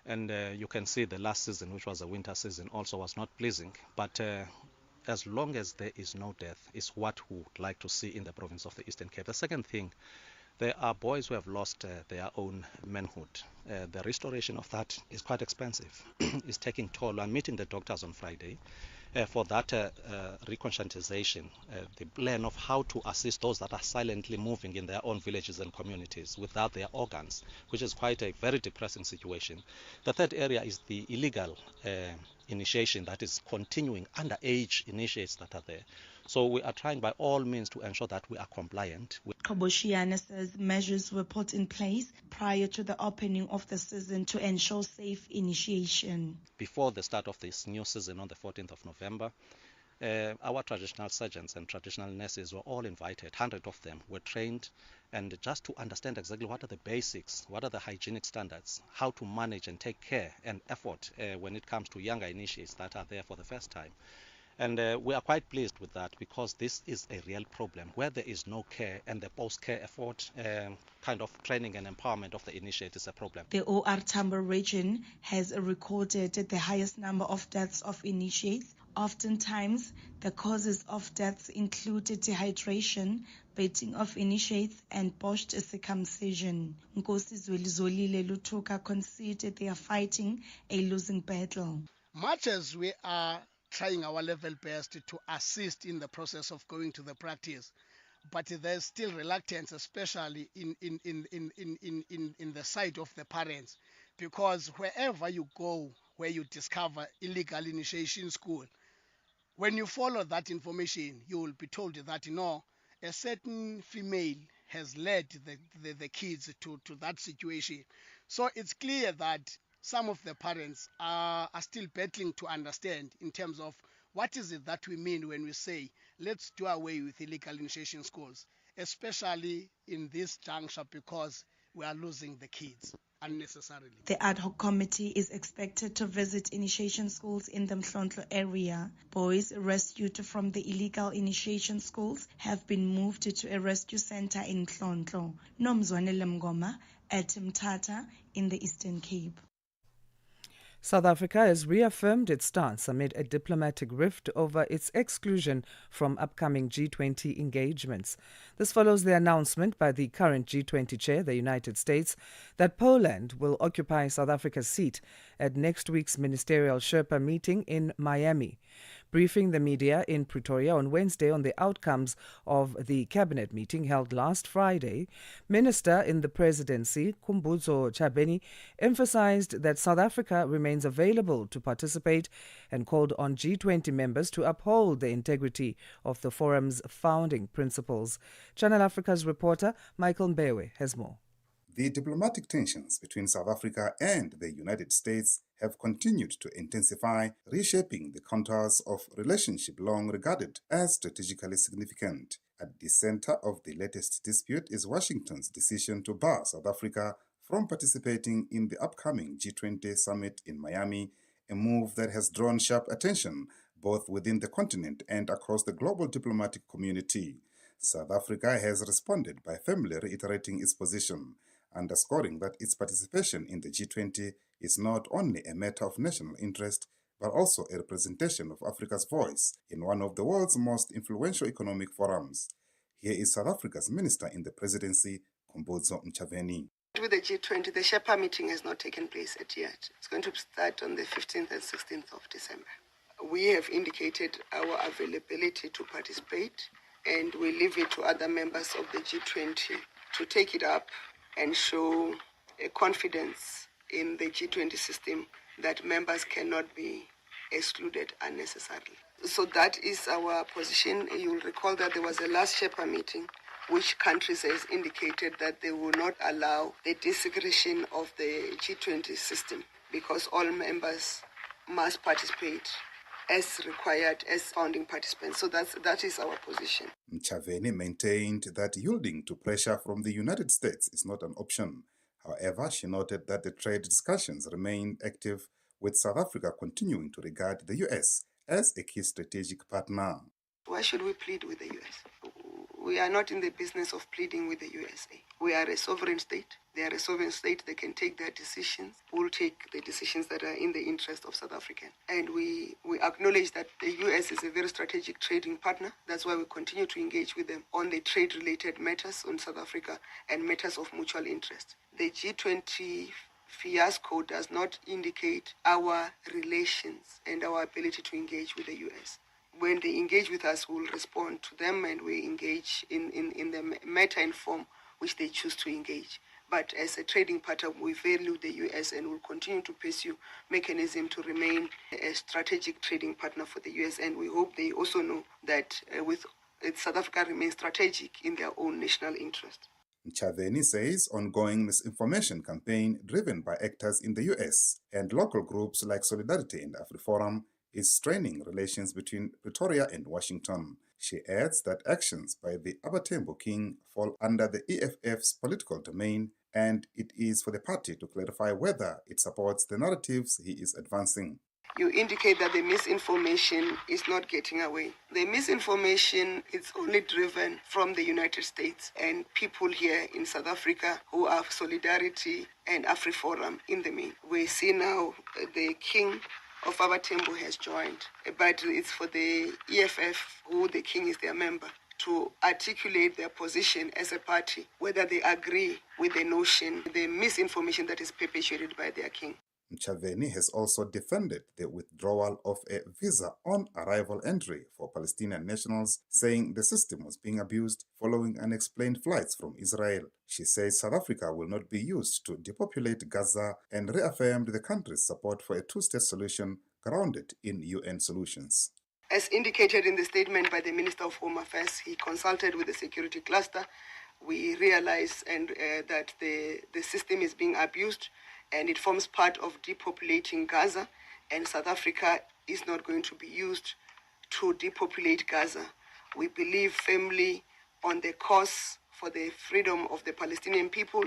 And you can see the last season, which was a winter season, also was not pleasing. But as long as there is no death, is what we would like to see in the province of the Eastern Cape. The second thing, there are boys who have lost their own manhood. The restoration of that is quite expensive. It's taking toll. I'm meeting the doctors on Friday for that reconscientization, the plan of how to assist those that are silently moving in their own villages and communities without their organs, which is quite a very depressing situation. The third area is the illegal initiation that is continuing, underage initiates that are there. So we are trying by all means to ensure that we are compliant. Qoboshiane says measures were put in place prior to the opening of the season to ensure safe initiation. Before the start of this new season on the 14th of November, our traditional surgeons and traditional nurses were all invited. 100 of them were trained, and just to understand exactly what are the basics, what are the hygienic standards, how to manage and take care and effort when it comes to younger initiates that are there for the first time. And we are quite pleased with that, because this is a real problem where there is no care, and the post-care effort kind of training and empowerment of the initiate is a problem. The OR Tambo region has recorded the highest number of deaths of initiates. Oftentimes, the causes of deaths include dehydration, beating of initiates, and botched circumcision. Nkosi Zolile Lutuka conceded they are fighting a losing battle. Much as we are trying our level best to assist in the process of going to the practice, but there's still reluctance, especially in the side of the parents, because wherever you go where you discover illegal initiation school, when you follow that information, you will be told that, you know, a certain female has led the kids to that situation. So it's clear that some of the parents are still battling to understand in terms of what is it that we mean when we say let's do away with illegal initiation schools, especially in this juncture, because we are losing the kids unnecessarily. The ad hoc committee is expected to visit initiation schools in the Mhlonhlo area. Boys rescued from the illegal initiation schools have been moved to a rescue center in Mhlonhlo. Nomzwane Lemgoma at Mthatha in the Eastern Cape. South Africa has reaffirmed its stance amid a diplomatic rift over its exclusion from upcoming G20 engagements. This follows the announcement by the current G20 chair, the United States, that Poland will occupy South Africa's seat at next week's ministerial Sherpa meeting in Miami. Briefing the media in Pretoria on Wednesday on the outcomes of the cabinet meeting held last Friday, Minister in the Presidency, Khumbudzo Chabeni, emphasized that South Africa remains available to participate and called on G20 members to uphold the integrity of the forum's founding principles. Channel Africa's reporter Michael Mbewe has more. The diplomatic tensions between South Africa and the United States have continued to intensify, reshaping the contours of relationship long regarded as strategically significant. At the center of the latest dispute is Washington's decision to bar South Africa from participating in the upcoming G20 summit in Miami, a move that has drawn sharp attention both within the continent and across the global diplomatic community. South Africa has responded by firmly reiterating its position, underscoring that its participation in the G20 is not only a matter of national interest, but also a representation of Africa's voice in one of the world's most influential economic forums. Here is South Africa's Minister in the Presidency, Khumbudzo Chabeni. With the G20, the Sherpa meeting has not taken place yet. It's going to start on the 15th and 16th of December. We have indicated our availability to participate, and we leave it to other members of the G20 to take it up and show a confidence in the G20 system that members cannot be excluded unnecessarily. So that is our position. You'll recall that there was a last Sherpa meeting which countries has indicated that they will not allow the disintegration of the G20 system because all members must participate as required as founding participants. So that is our position. Mchaveni maintained that yielding to pressure from the United States is not an option. However, she noted that the trade discussions remain active, with South Africa continuing to regard the US as a key strategic partner. Why should we plead with the US? We are not in the business of pleading with the USA. We are a sovereign state. They are a sovereign state. They can take their decisions. We'll take the decisions that are in the interest of South African. And we acknowledge that the US is a very strategic trading partner. That's why we continue to engage with them on the trade-related matters on South Africa and matters of mutual interest. The G20 fiasco does not indicate our relations and our ability to engage with the US. When they engage with us, we'll respond to them and we engage in the matter and form which they choose to engage. But as a trading partner, we value the US and will continue to pursue mechanism to remain a strategic trading partner for the US. And we hope they also know that South Africa remains strategic in their own national interest. Mchaveni says ongoing misinformation campaign driven by actors in the US and local groups like Solidarity and AfriForum is straining relations between Pretoria and Washington. She adds that actions by the Abatembo King fall under the EFF's political domain, and it is for the party to clarify whether it supports the narratives he is advancing. You indicate that the misinformation is not getting away. The misinformation is only driven from the United States and people here in South Africa who have Solidarity and AfriForum in the main. We see now the king of Abatembo has joined, but it's for the EFF, who the king is their member, to articulate their position as a party, whether they agree with the notion, the misinformation that is perpetuated by their king. Mchaveni has also defended the withdrawal of a visa on arrival entry for Palestinian nationals, saying the system was being abused following unexplained flights from Israel. She says South Africa will not be used to depopulate Gaza and reaffirmed the country's support for a two-state solution grounded in UN solutions. As indicated in the statement by the Minister of Home Affairs, he consulted with the security cluster. We realize that the system is being abused and it forms part of depopulating Gaza, and South Africa is not going to be used to depopulate Gaza. We believe firmly on the cause for the freedom of the Palestinian people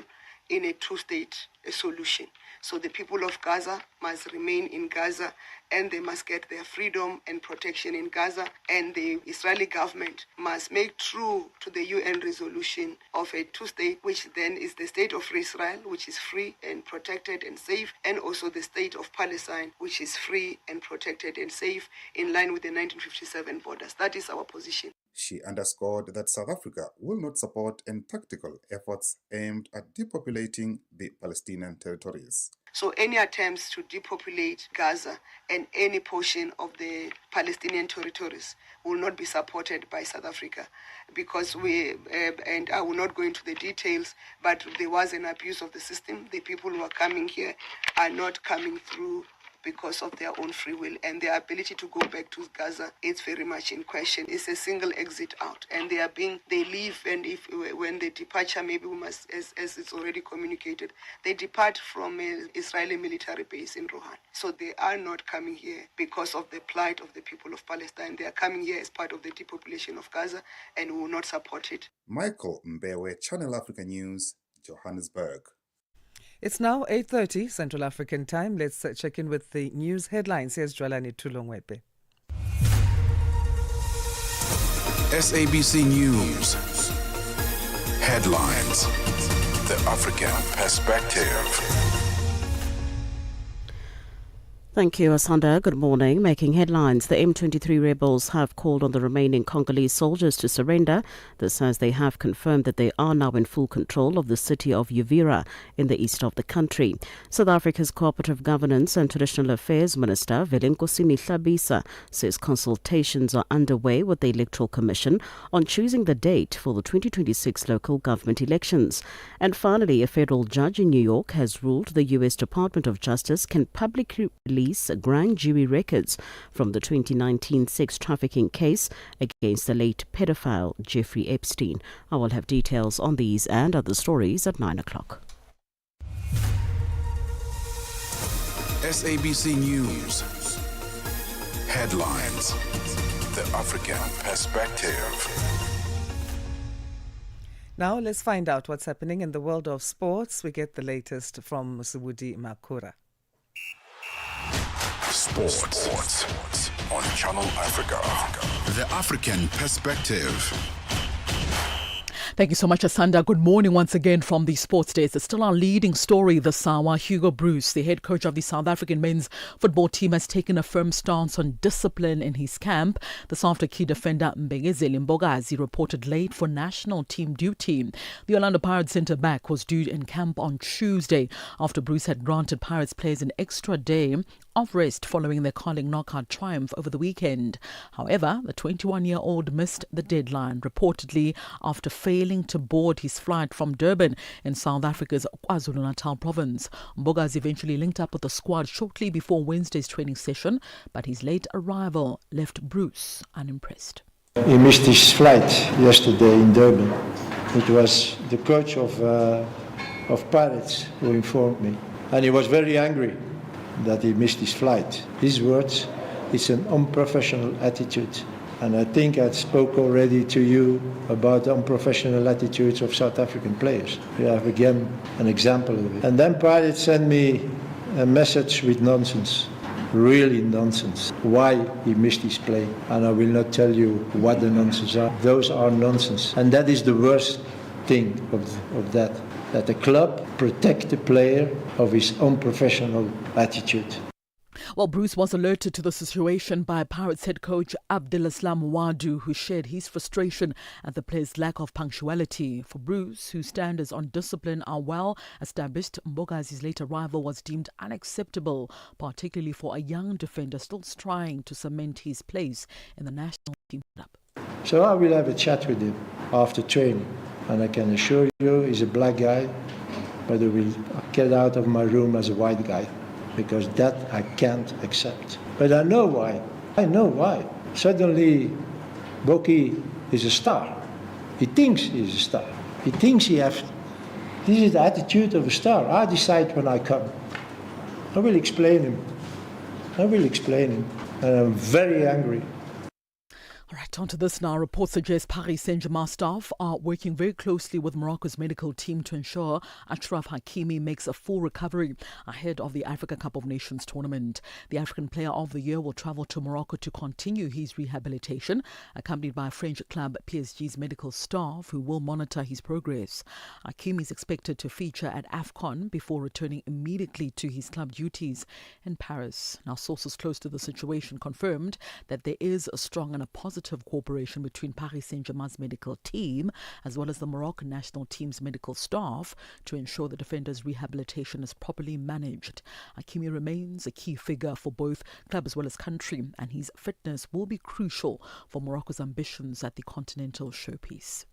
in a two-state solution. So the people of Gaza must remain in Gaza and they must get their freedom and protection in Gaza, and the Israeli government must make true to the UN resolution of a two-state, which then is the state of Israel, which is free and protected and safe, and also the state of Palestine, which is free and protected and safe in line with the 1957 borders. That is our position. She underscored that South Africa will not support any tactical efforts aimed at depopulating the Palestinian territories. So any attempts to depopulate Gaza and any portion of the Palestinian territories will not be supported by South Africa, because and I will not go into the details, but there was an abuse of the system. The people who are coming here are not coming through because of their own free will, and their ability to go back to Gaza is very much in question. It's a single exit out, and they leave, and when the departure, maybe we must, as it's already communicated, they depart from an Israeli military base in Rohan. So they are not coming here because of the plight of the people of Palestine. They are coming here as part of the depopulation of Gaza, and we will not support it. Michael Mbewe, Channel Africa News, Johannesburg. It's now 8:30 Central African Time. Let's check in with the news headlines. Here's Jwalani Tulongwepe. SABC News. Headlines. The African Perspective. Thank you, Asanda. Good morning. Making headlines, the M23 rebels have called on the remaining Congolese soldiers to surrender. This as they have confirmed that they are now in full control of the city of Uvira in the east of the country. South Africa's Cooperative Governance and Traditional Affairs Minister, Velenkosini Hlabisa, says consultations are underway with the Electoral Commission on choosing the date for the 2026 local government elections. And finally, a federal judge in New York has ruled the U.S. Department of Justice can publicly release grand jury records from the 2019 sex trafficking case against the late pedophile Jeffrey Epstein. I will have details on these and other stories at 9 o'clock. SABC News. Headlines. The African Perspective. Now let's find out what's happening in the world of sports. We get the latest from Subudi Makura. Sports on Channel Africa. The African Perspective. Thank you so much, Asanda. Good morning once again from the sports days. It's still our leading story this hour. Hugo Broos, the head coach of the South African men's football team, has taken a firm stance on discipline in his camp. This after key defender Mbengezeli Mbogazi reported late for national team duty. The Orlando Pirates centre-back was due in camp on Tuesday after Broos had granted Pirates players an extra day of rest following their Carling knockout triumph over the weekend. However, the 21-year-old missed the deadline, reportedly after failing to board his flight from Durban in South Africa's KwaZulu-Natal province. Mbogazi eventually linked up with the squad shortly before Wednesday's training session, but his late arrival left Broos unimpressed. He missed his flight yesterday in Durban. It was the coach of Pirates who informed me, and he was very angry that he missed his flight. His words, it's an unprofessional attitude. And I think I spoke already to you about the unprofessional attitudes of South African players. We have again an example of it. And then Pirates sent me a message with nonsense, really nonsense, why he missed his play. And I will not tell you what the nonsense are. Those are nonsense. And that is the worst thing of that the club protect the player of his unprofessional attitude. Well, Broos was alerted to the situation by Pirates head coach Abdelislam Wadu, who shared his frustration at the players' lack of punctuality. For Broos, whose standards on discipline are well established, Mbogazi's late arrival was deemed unacceptable, particularly for a young defender still trying to cement his place in the national team. So I will have a chat with him after training, and I can assure you he's a black guy, but he will get out of my room as a white guy, because that I can't accept. But I know why. Suddenly, Boki is a star. He thinks he's a star. He thinks he has. This is the attitude of a star. I decide when I come. I will explain him. And I'm very angry. All right, on to this now. Reports suggest Paris Saint-Germain staff are working very closely with Morocco's medical team to ensure Achraf Hakimi makes a full recovery ahead of the Africa Cup of Nations tournament. The African Player of the Year will travel to Morocco to continue his rehabilitation, accompanied by French club PSG's medical staff who will monitor his progress. Hakimi is expected to feature at AFCON before returning immediately to his club duties in Paris. Now, sources close to the situation confirmed that there is a strong and a positive cooperation between Paris Saint-Germain's medical team as well as the Moroccan national team's medical staff to ensure the defender's rehabilitation is properly managed. Hakimi remains a key figure for both club as well as country, and his fitness will be crucial for Morocco's ambitions at the continental showpiece.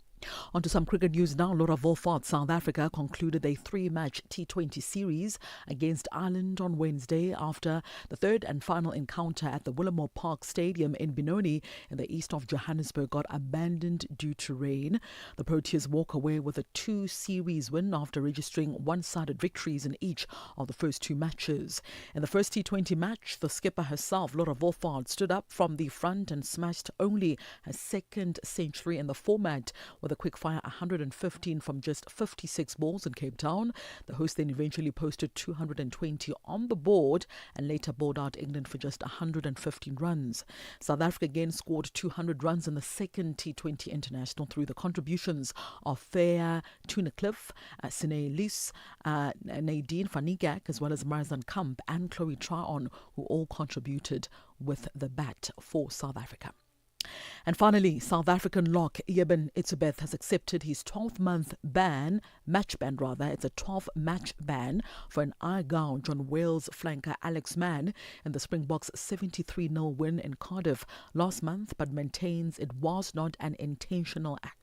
On to some cricket news now. Laura Wolford, South Africa, concluded a 3-match T20 series against Ireland on Wednesday after the third and final encounter at the Willamore Park Stadium in Benoni in the east of Johannesburg got abandoned due to rain. The Proteas walk away with a 2-series win after registering one-sided victories in each of the first 2 matches. In the first T20 match, the skipper herself, Laura Wolford, stood up from the front and smashed only her second century in the format with a quick-fire 115 from just 56 balls in Cape Town. The host then eventually posted 220 on the board and later bowled out England for just 115 runs. South Africa again scored 200 runs in the second T20 international through the contributions of Thea Tunnicliffe, Sine Lys, Nadine van Niekerk, as well as Marizan Kamp and Chloe Tryon, who all contributed with the bat for South Africa. And finally, South African lock Eben Itzebeth has accepted his 12-month match ban. It's a 12-match ban for an eye gouge on Wales flanker Alex Mann in the Springboks' 73-0 win in Cardiff last month, but maintains it was not an intentional act.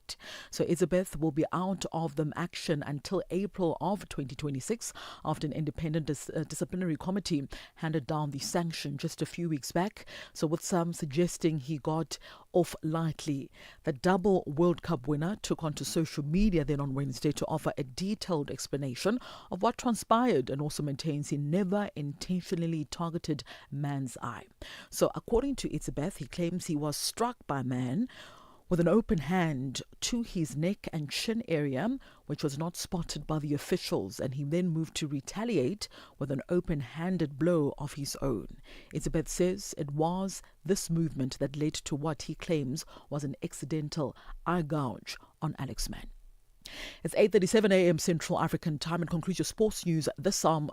So Itzebeth will be out of the action until April of 2026 after an independent disciplinary committee handed down the sanction just a few weeks back. So with some suggesting he got off lightly. The double World Cup winner took onto social media then on Wednesday to offer a detailed explanation of what transpired and also maintains he never intentionally targeted Mann's eye. So according to Itzebeth, he claims he was struck by Mann with an open hand to his neck and chin area, which was not spotted by the officials, and he then moved to retaliate with an open-handed blow of his own. Itzebeth says it was this movement that led to what he claims was an accidental eye gouge on Alex Mann. It's 8:37 a.m. Central African Time, and concludes your sports news this hour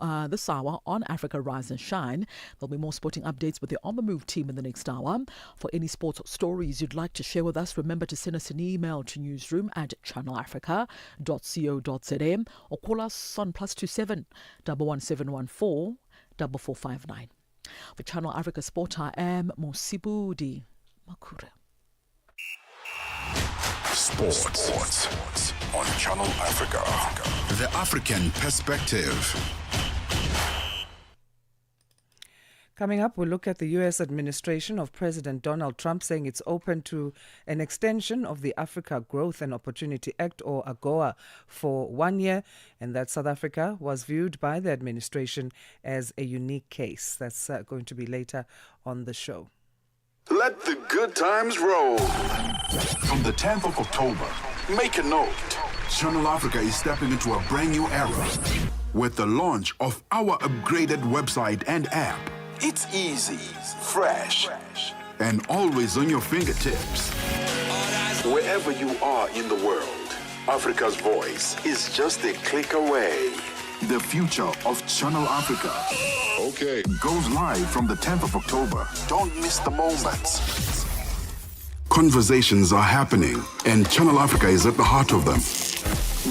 on Africa Rise and Shine. There'll be more sporting updates with the On The Move team in the next hour. For any sports stories you'd like to share with us, remember to send us an email to newsroom@channelafrica.co.za or call us on +27 11714 4459. For Channel Africa Sport, I am Mosibudi Makura. Sports on Channel Africa. The African Perspective. Coming up, we'll look at the U.S. administration of President Donald Trump saying it's open to an extension of the Africa Growth and Opportunity Act, or AGOA, for 1 year, and that South Africa was viewed by the administration as a unique case. That's going to be later on the show. Let the good times roll. From the 10th of October, make a note. Channel Africa is stepping into a brand new era with the launch of our upgraded website and app. It's easy, fresh, and always on your fingertips. Wherever you are in the world, Africa's voice is just a click away. The future of Channel Africa goes live from the 10th of October. Don't miss the moments. Conversations are happening, and Channel Africa is at the heart of them.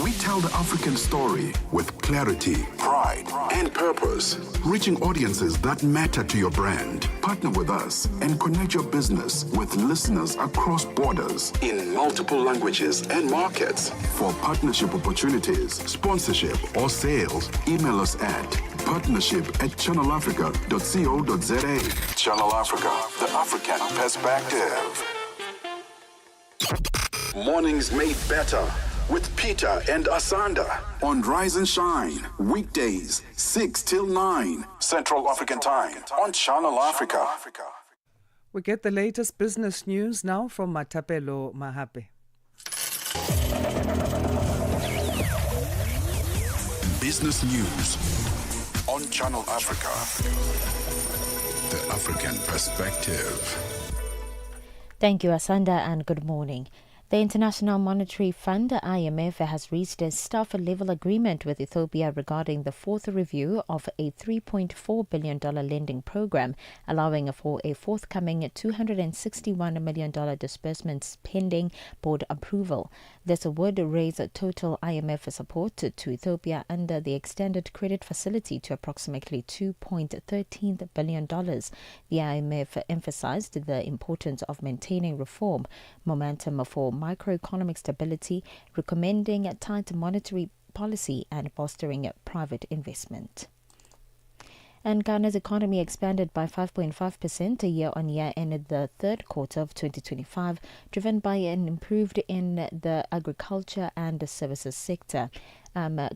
We tell the African story with clarity, pride, and purpose, reaching audiences that matter to your brand. Partner with us and connect your business with listeners across borders in multiple languages and markets. For partnership opportunities, sponsorship, or sales, email us at partnership@channelafrica.co.za. Channel Africa, the African Perspective. Mornings made better with Peter and Asanda on Rise and Shine, weekdays 6 till 9 Central African Time on Channel Africa. We get the latest business news now from Matapelo Mahape. Business news on Channel Africa. The African Perspective. Thank you, Asanda, and good morning. The International Monetary Fund, IMF, has reached a staff-level agreement with Ethiopia regarding the fourth review of a $3.4 billion lending program, allowing for a forthcoming $261 million disbursements pending board approval. This would raise total IMF support to Ethiopia under the extended credit facility to approximately $2.13 billion. The IMF emphasized the importance of maintaining reform momentum for microeconomic stability, recommending tight monetary policy and fostering private investment. And Ghana's economy expanded by 5.5% year-on-year in the third quarter of 2025, driven by an improved in the agriculture and the services sector.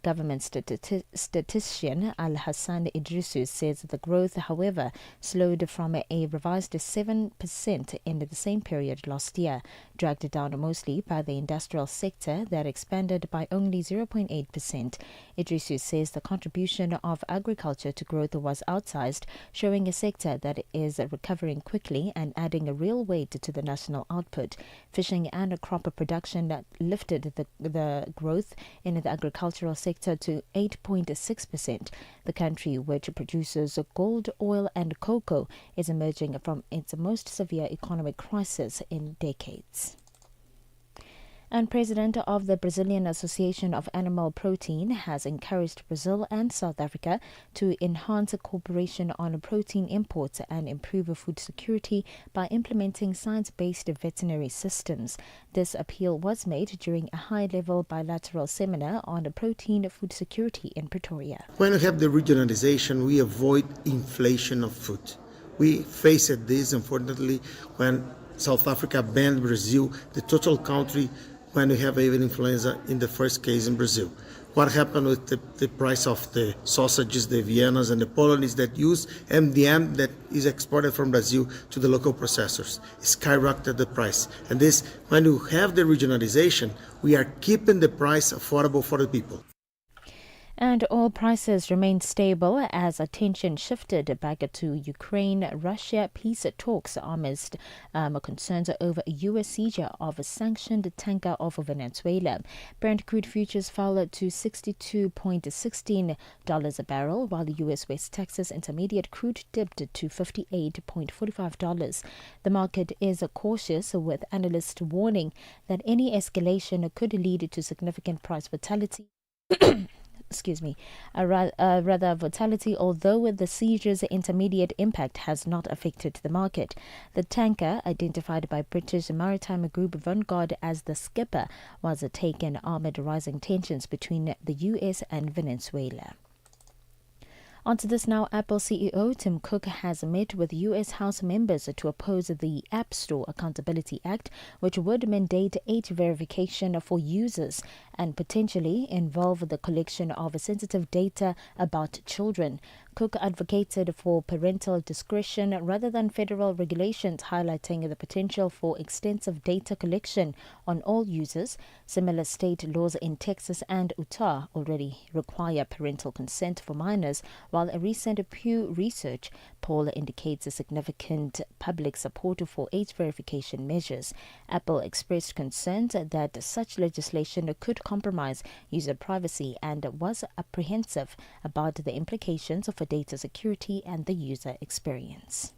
Government statistician Al-Hassan Idrisu says the growth, however, slowed from a revised 7% in the same period last year, dragged down mostly by the industrial sector that expanded by only 0.8%. Idrisu says the contribution of agriculture to growth was outsized, showing a sector that is recovering quickly and adding a real weight to the national output. Fishing and crop production lifted the growth in the agriculture agricultural sector to 8.6%. The country, which produces gold, oil and cocoa, is emerging from its most severe economic crisis in decades. And President of the Brazilian Association of Animal Protein has encouraged Brazil and South Africa to enhance cooperation on protein imports and improve food security by implementing science-based veterinary systems. This appeal was made during a high-level bilateral seminar on protein food security in Pretoria. When we have the regionalization, we avoid inflation of food. We faced this, unfortunately, when South Africa banned Brazil, the total country, when we have avian influenza in the first case in Brazil. What happened with the price of the sausages, the Viennas and the Polonies that use MDM that is exported from Brazil to the local processors? Skyrocketed the price. And this, when you have the regionalization, we are keeping the price affordable for the people. And oil prices remained stable as attention shifted back to Ukraine-Russia peace talks amidst concerns over a U.S. seizure of a sanctioned tanker off of Venezuela. Brent crude futures fell to $62.16 a barrel, while the U.S. West Texas Intermediate crude dipped to $58.45. The market is cautious, with analysts warning that any escalation could lead to significant price volatility. Rather volatility, although the seizure's intermediate impact has not affected the market. The tanker, identified by British maritime group Vanguard as the skipper, was taken amid rising tensions between the US and Venezuela. On to this now. Apple CEO Tim Cook has met with U.S. House members to oppose the App Store Accountability Act, which would mandate age verification for users and potentially involve the collection of sensitive data about children. Cook advocated for parental discretion rather than federal regulations, highlighting the potential for extensive data collection on all users. Similar state laws in Texas and Utah already require parental consent for minors, while a recent Pew Research poll indicates a significant public support for age verification measures. Apple expressed concerns that such legislation could compromise user privacy and was apprehensive about the implications for data security and the user experience.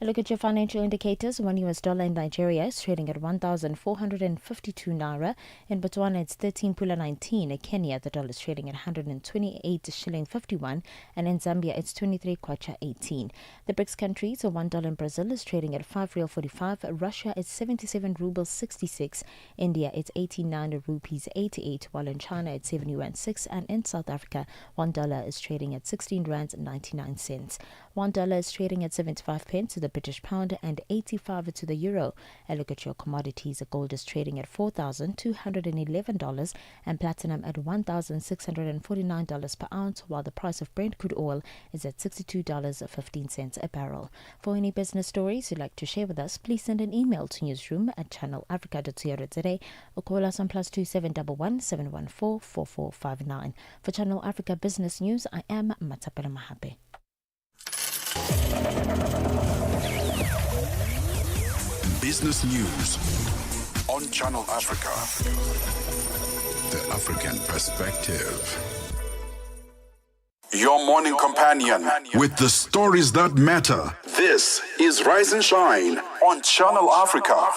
A look at your financial indicators. $1 US in Nigeria is trading at 1,452 naira. In Botswana, it's 13.19. In Kenya, the dollar is trading at 128 shilling 51, and in Zambia, it's 23 kwacha 18. The BRICS countries, $1 in Brazil is trading at 5 real 45. Russia is 77 rubles 66. India, it's 89 rupees 88, while in China, it's 7 yuan 6, and in South Africa, $1 is trading at 16 rands 99 cents. $1 is trading at 75 pence to the British pound and 85 to the euro. A look at your commodities. Gold is trading at $4,211 and platinum at $1,649 per ounce, while the price of Brent crude oil is at $62.15 a barrel. For any business stories you'd like to share with us, please send an email to newsroom@channelafrica.co.za or call us on +2711 714 4459. For Channel Africa Business News, I am Matapela Mahape. Business News on Channel Africa. The African Perspective. Your morning companion with the stories that matter. This is Rise and Shine on Channel Africa.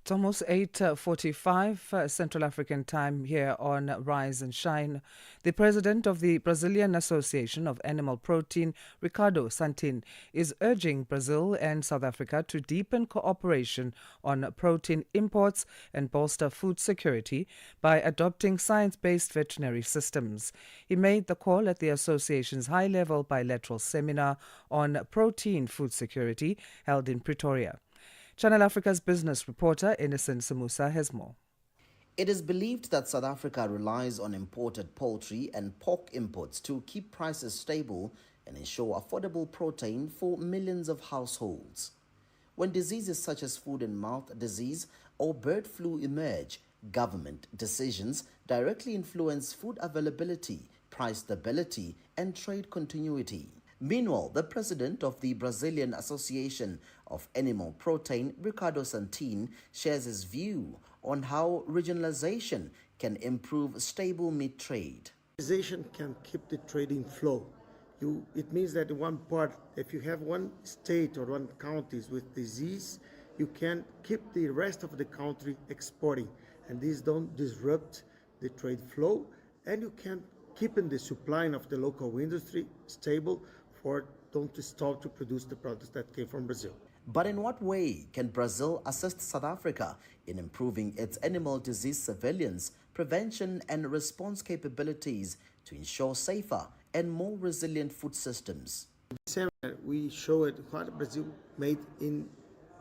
It's almost 8:45 Central African time here on Rise and Shine. The president of the Brazilian Association of Animal Protein, Ricardo Santin, is urging Brazil and South Africa to deepen cooperation on protein imports and bolster food security by adopting science-based veterinary systems. He made the call at the association's high-level bilateral seminar on protein food security held in Pretoria. Channel Africa's business reporter Innocent Samusa has more. It is believed that South Africa relies on imported poultry and pork imports to keep prices stable and ensure affordable protein for millions of households. When diseases such as foot and mouth disease or bird flu emerge, government decisions directly influence food availability, price stability, and trade continuity. Meanwhile, the president of the Brazilian Association of Animal Protein, Ricardo Santin, shares his view on how regionalization can improve stable meat trade. Organization can keep the trading flow. It means that in one part, if you have one state or one counties with disease, you can keep the rest of the country exporting, and these don't disrupt the trade flow, and you can keep in the supply of the local industry stable for don't stop to produce the products that came from Brazil. But in what way can Brazil assist South Africa in improving its animal disease surveillance, prevention and response capabilities to ensure safer and more resilient food systems? We showed what Brazil made in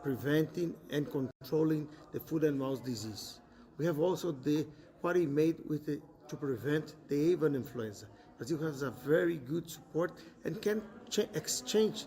preventing and controlling the food and mouth disease. We have also what he made to prevent the avian influenza. Brazil has a very good support and can exchange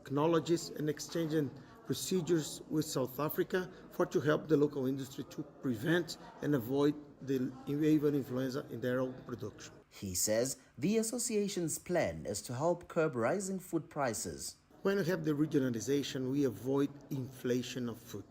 technologies and exchanging procedures with South Africa to help the local industry to prevent and avoid the avian influenza in their own production. He says the association's plan is to help curb rising food prices. When we have the regionalization, we avoid inflation of food.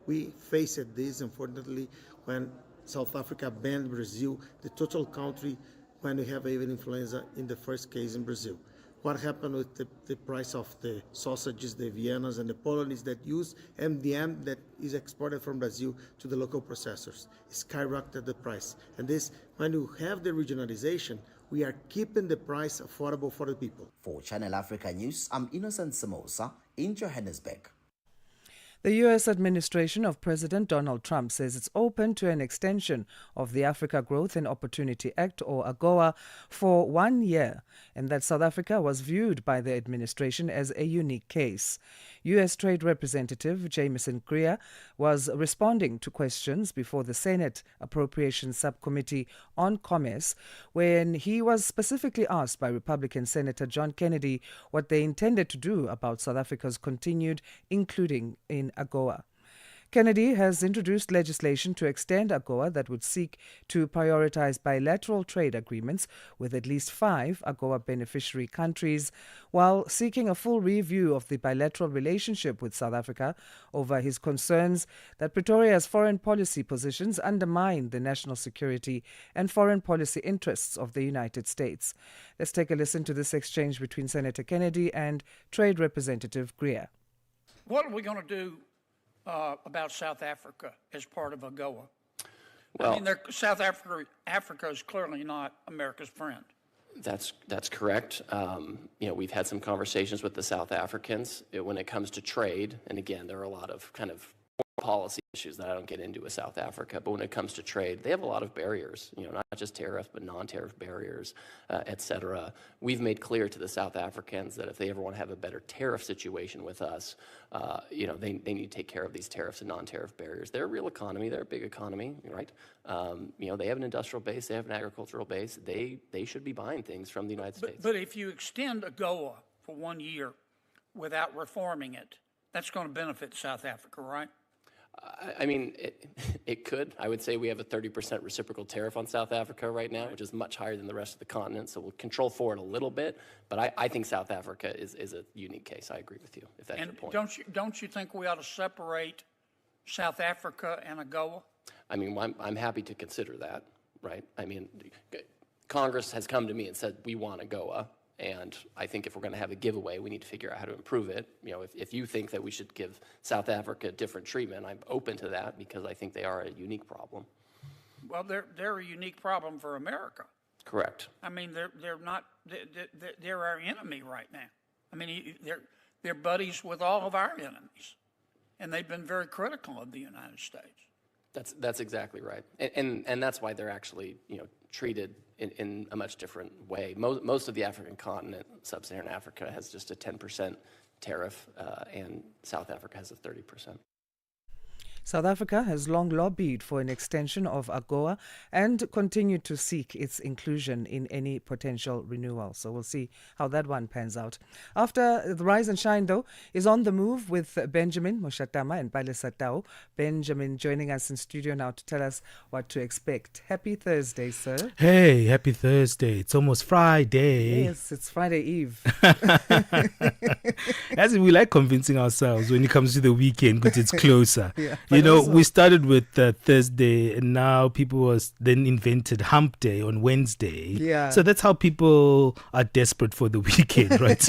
We faced this, unfortunately, when South Africa banned Brazil, the total country, when we have avian influenza in the first case in Brazil. What happened with the price of the sausages, the Viennas, and the Polonies that use MDM that is exported from Brazil to the local processors? It skyrocketed the price. And this, when you have the regionalization, we are keeping the price affordable for the people. For Channel Africa News, I'm Innocent Samosa in Johannesburg. The U.S. administration of President Donald Trump says it's open to an extension of the Africa Growth and Opportunity Act, or AGOA, for 1 year, and that South Africa was viewed by the administration as a unique case. U.S. Trade Representative Jameson Greer was responding to questions before the Senate Appropriations Subcommittee on Commerce when he was specifically asked by Republican Senator John Kennedy what they intended to do about South Africa's continued including in AGOA. Kennedy has introduced legislation to extend AGOA that would seek to prioritize bilateral trade agreements with at least 5 AGOA beneficiary countries, while seeking a full review of the bilateral relationship with South Africa over his concerns that Pretoria's foreign policy positions undermine the national security and foreign policy interests of the United States. Let's take a listen to this exchange between Senator Kennedy and Trade Representative Greer. What are we going to do about South Africa as part of AGOA? Well, I mean, South Africa is clearly not America's friend. That's correct. We've had some conversations with the South Africans when it comes to trade, and again, there are a lot of kind of policy issues that I don't get into with South Africa, but when it comes to trade, they have a lot of barriers, not just tariff, but non-tariff barriers, et cetera. We've made clear to the South Africans that if they ever want to have a better tariff situation with us, they need to take care of these tariffs and non-tariff barriers. They're a real economy. They're a big economy, right? They have an industrial base. They have an agricultural base. They should be buying things from the United States. But if you extend AGOA for 1 year without reforming it, that's going to benefit South Africa, right? I mean, it could. I would say we have a 30% reciprocal tariff on South Africa right now, which is much higher than the rest of the continent. So we'll control for it a little bit. But I think South Africa is a unique case. I agree with you, if that's your point. Don't you think we ought to separate South Africa and AGOA? I mean, I'm happy to consider that, right? I mean, Congress has come to me and said, we want AGOA. And I think if we're going to have a giveaway, we need to figure out how to improve it. If you think that we should give South Africa different treatment, I'm open to that because I think they are a unique problem. Well, they're a unique problem for America. Correct. I mean, they're our enemy right now. I mean, they're buddies with all of our enemies, and they've been very critical of the United States. That's exactly right, and that's why they're actually treated in a much different way. Most of the African continent, sub-Saharan Africa, has just a 10% tariff, and South Africa has a 30%. South Africa has long lobbied for an extension of AGOA and continued to seek its inclusion in any potential renewal. So we'll see how that one pans out. After the Rise and Shine, though, is on the move with Benjamin Moshatama and Palesa Tau. Benjamin joining us in studio now to tell us what to expect. Happy Thursday, sir. Hey, happy Thursday. It's almost Friday. Yes, it's Friday Eve. As we like convincing ourselves when it comes to the weekend because it's closer. Yeah. You know, also- we started with Thursday, and now people was then invented Hump Day on Wednesday. Yeah. So that's how people are desperate for the weekend, right?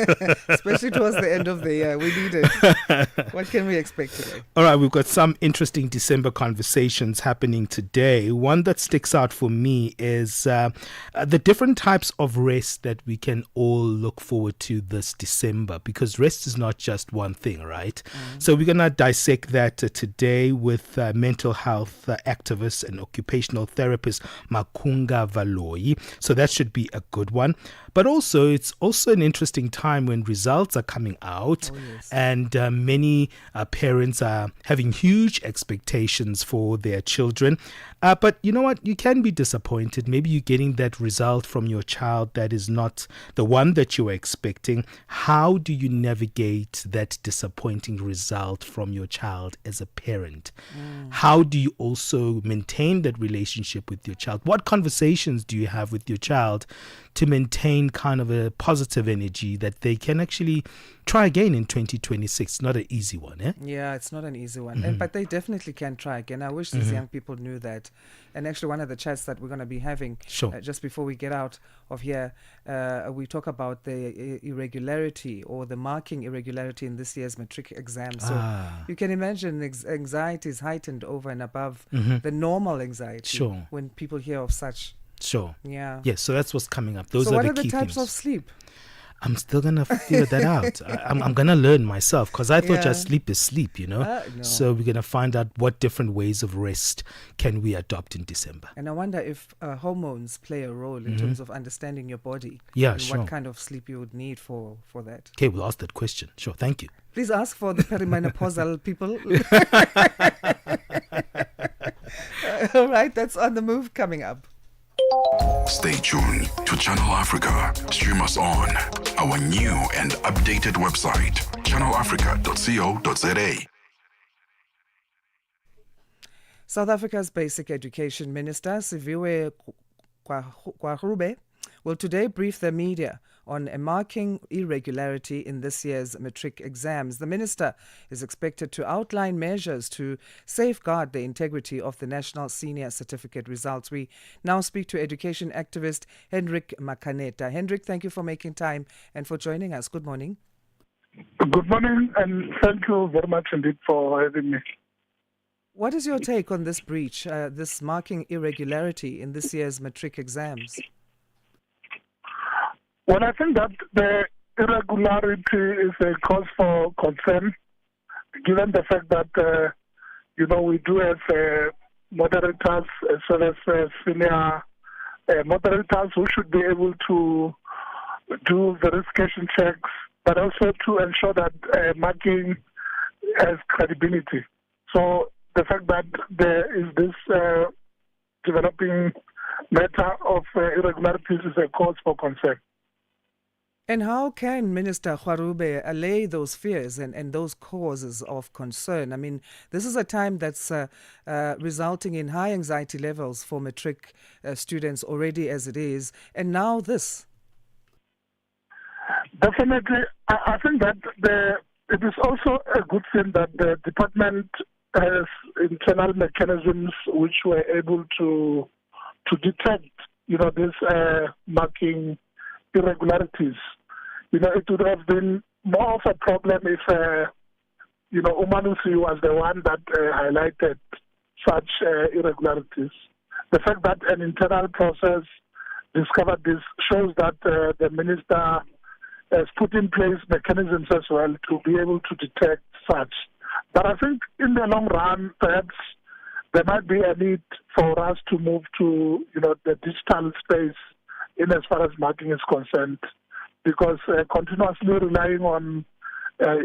Especially towards the end of the year. We need it. What can we expect today? All right, we've got some interesting December conversations happening today. One that sticks out for me is the different types of rest that we can all look forward to this December, because rest is not just one thing, right? So we're going to dissect that today with mental health activist and occupational therapist Makunga Valoi. So that should be a good one. But also, it's also an interesting time when results are coming out, and many parents are having huge expectations for their children. But you know what? You can be disappointed. Maybe you're getting that result from your child that is not the one that you were expecting. How do you navigate that disappointing result from your child as a parent? How do you also maintain that relationship with your child? What conversations do you have with your child to maintain kind of a positive energy that they can actually try again in 2026? Not an easy one, eh? Yeah, it's not an easy one. But they definitely can try again. I wish these young people knew that. And actually, one of the chats that we're going to be having just before we get out of here, we talk about the irregularity or the marking irregularity in this year's matric exam. So you can imagine anxiety is heightened over and above the normal anxiety when people hear of such. Sure. Yeah. Yes, so that's what's coming up. Those so are what the are the key types themes. of sleep? I'm still going to figure that out. I'm going to learn myself, because I thought just sleep is sleep, you know. No. So we're going to find out what different ways of rest can we adopt in December. And I wonder if hormones play a role in terms of understanding your body. Yeah, and sure. what kind of sleep you would need for that. Okay, we'll ask that question. Sure, thank you. Please ask for the perimenopausal people. All right, that's On the Move coming up. Stay tuned to Channel Africa. Stream us on our new and updated website, channelafrica.co.za. South Africa's Basic Education Minister, Siviwe Gwarube, will today brief the media on a marking irregularity in this year's matric exams. The minister is expected to outline measures to safeguard the integrity of the National Senior Certificate results. We now speak to education activist Hendrik Makaneta. Hendrik, thank you for making time and for joining us. Good morning. Good morning, and thank you very much indeed for having me. What is your take on this breach, this marking irregularity in this year's matric exams? Well, I think that the irregularity is a cause for concern, given the fact that, we do have moderators as well as senior moderators who should be able to do verification checks, but also to ensure that marking has credibility. So the fact that there is this developing matter of irregularities is a cause for concern. And how can Minister Gwarube allay those fears and those causes of concern? I mean, this is a time that's resulting in high anxiety levels for matric students already as it is, and now this. Definitely, I think that it is also a good thing that the department has internal mechanisms which were able to detect, these marking irregularities. It would have been more of a problem if, Umanusi was the one that highlighted such irregularities. The fact that an internal process discovered this shows that the minister has put in place mechanisms as well to be able to detect such. But I think in the long run, perhaps there might be a need for us to move to, the digital space in as far as marking is concerned, because continuously relying on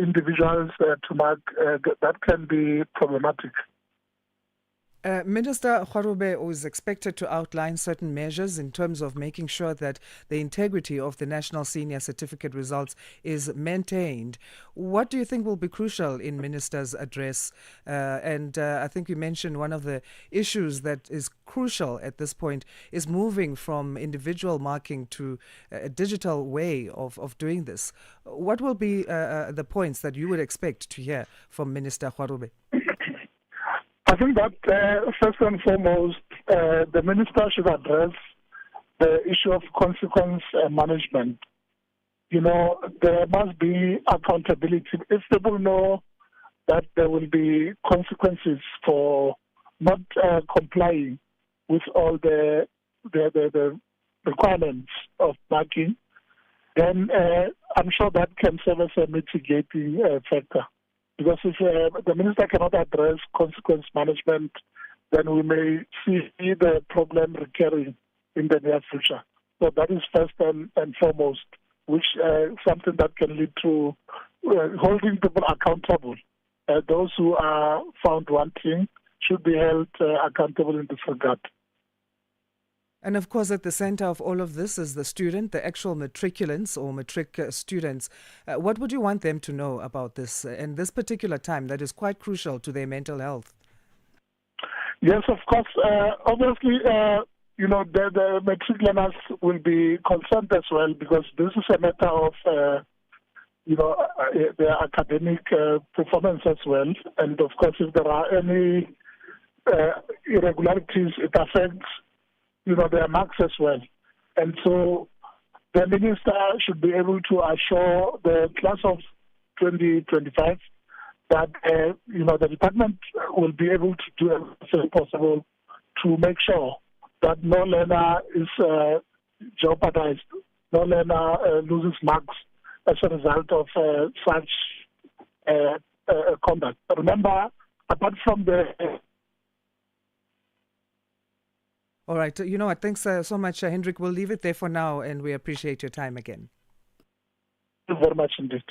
individuals to mark, that can be problematic. Minister Gwarube is expected to outline certain measures in terms of making sure that the integrity of the National Senior Certificate results is maintained. What do you think will be crucial in Minister's address? And I think you mentioned one of the issues that is crucial at this point is moving from individual marking to a digital way of doing this. What will be the points that you would expect to hear from Minister Gwarube? I think that first and foremost, the minister should address the issue of consequence management. You know, there must be accountability. If people know that there will be consequences for not complying with all the requirements of marking, then I'm sure that can serve as a mitigating factor. Because if the minister cannot address consequence management, then we may see the problem recurring in the near future. So that is first and foremost, which something that can lead to holding people accountable. Those who are found wanting should be held accountable in this regard. And of course, at the center of all of this is the student, the actual matriculants or matric students. What would you want them to know about this and this particular time that is quite crucial to their mental health? Yes, of course. Obviously, you know, the matric learners will be concerned as well, because this is a matter of, you know, their academic performance as well. And of course, if there are any irregularities, it affects, you know, their marks as well. And so the minister should be able to assure the class of 2025 that, you know, the department will be able to do everything possible to make sure that no learner is jeopardized, no learner loses marks as a result of such conduct. Remember, apart from the... All right. You know what? Thanks so much, Hendrik. We'll leave it there for now, and we appreciate your time again. Thank you very much indeed.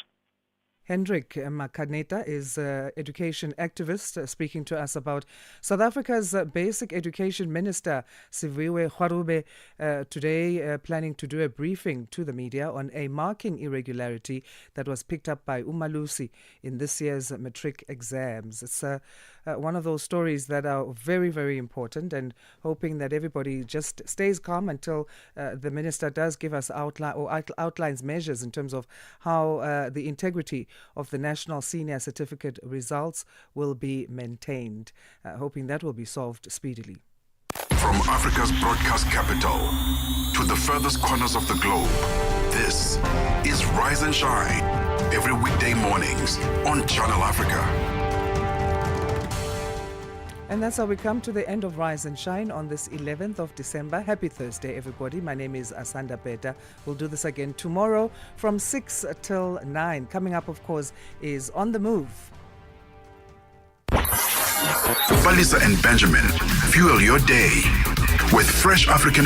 Hendrik Makaneta is an education activist speaking to us about South Africa's basic education minister, Siviwe Gwarube, today planning to do a briefing to the media on a marking irregularity that was picked up by Umalusi in this year's matric exams. It's one of those stories that are very, very important, and hoping that everybody just stays calm until the minister does give us outlines measures in terms of how the integrity of the national senior certificate results will be maintained. Hoping that will be solved speedily. From Africa's broadcast capital to the furthest corners of the globe, this is Rise and Shine, every weekday mornings on Channel Africa. And that's how we come to the end of Rise and Shine on this 11th of December. Happy Thursday, everybody. My name is Asanda Beda. We'll do this again tomorrow from 6 till 9. Coming up, of course, is On the Move. Balisa and Benjamin fuel your day with fresh African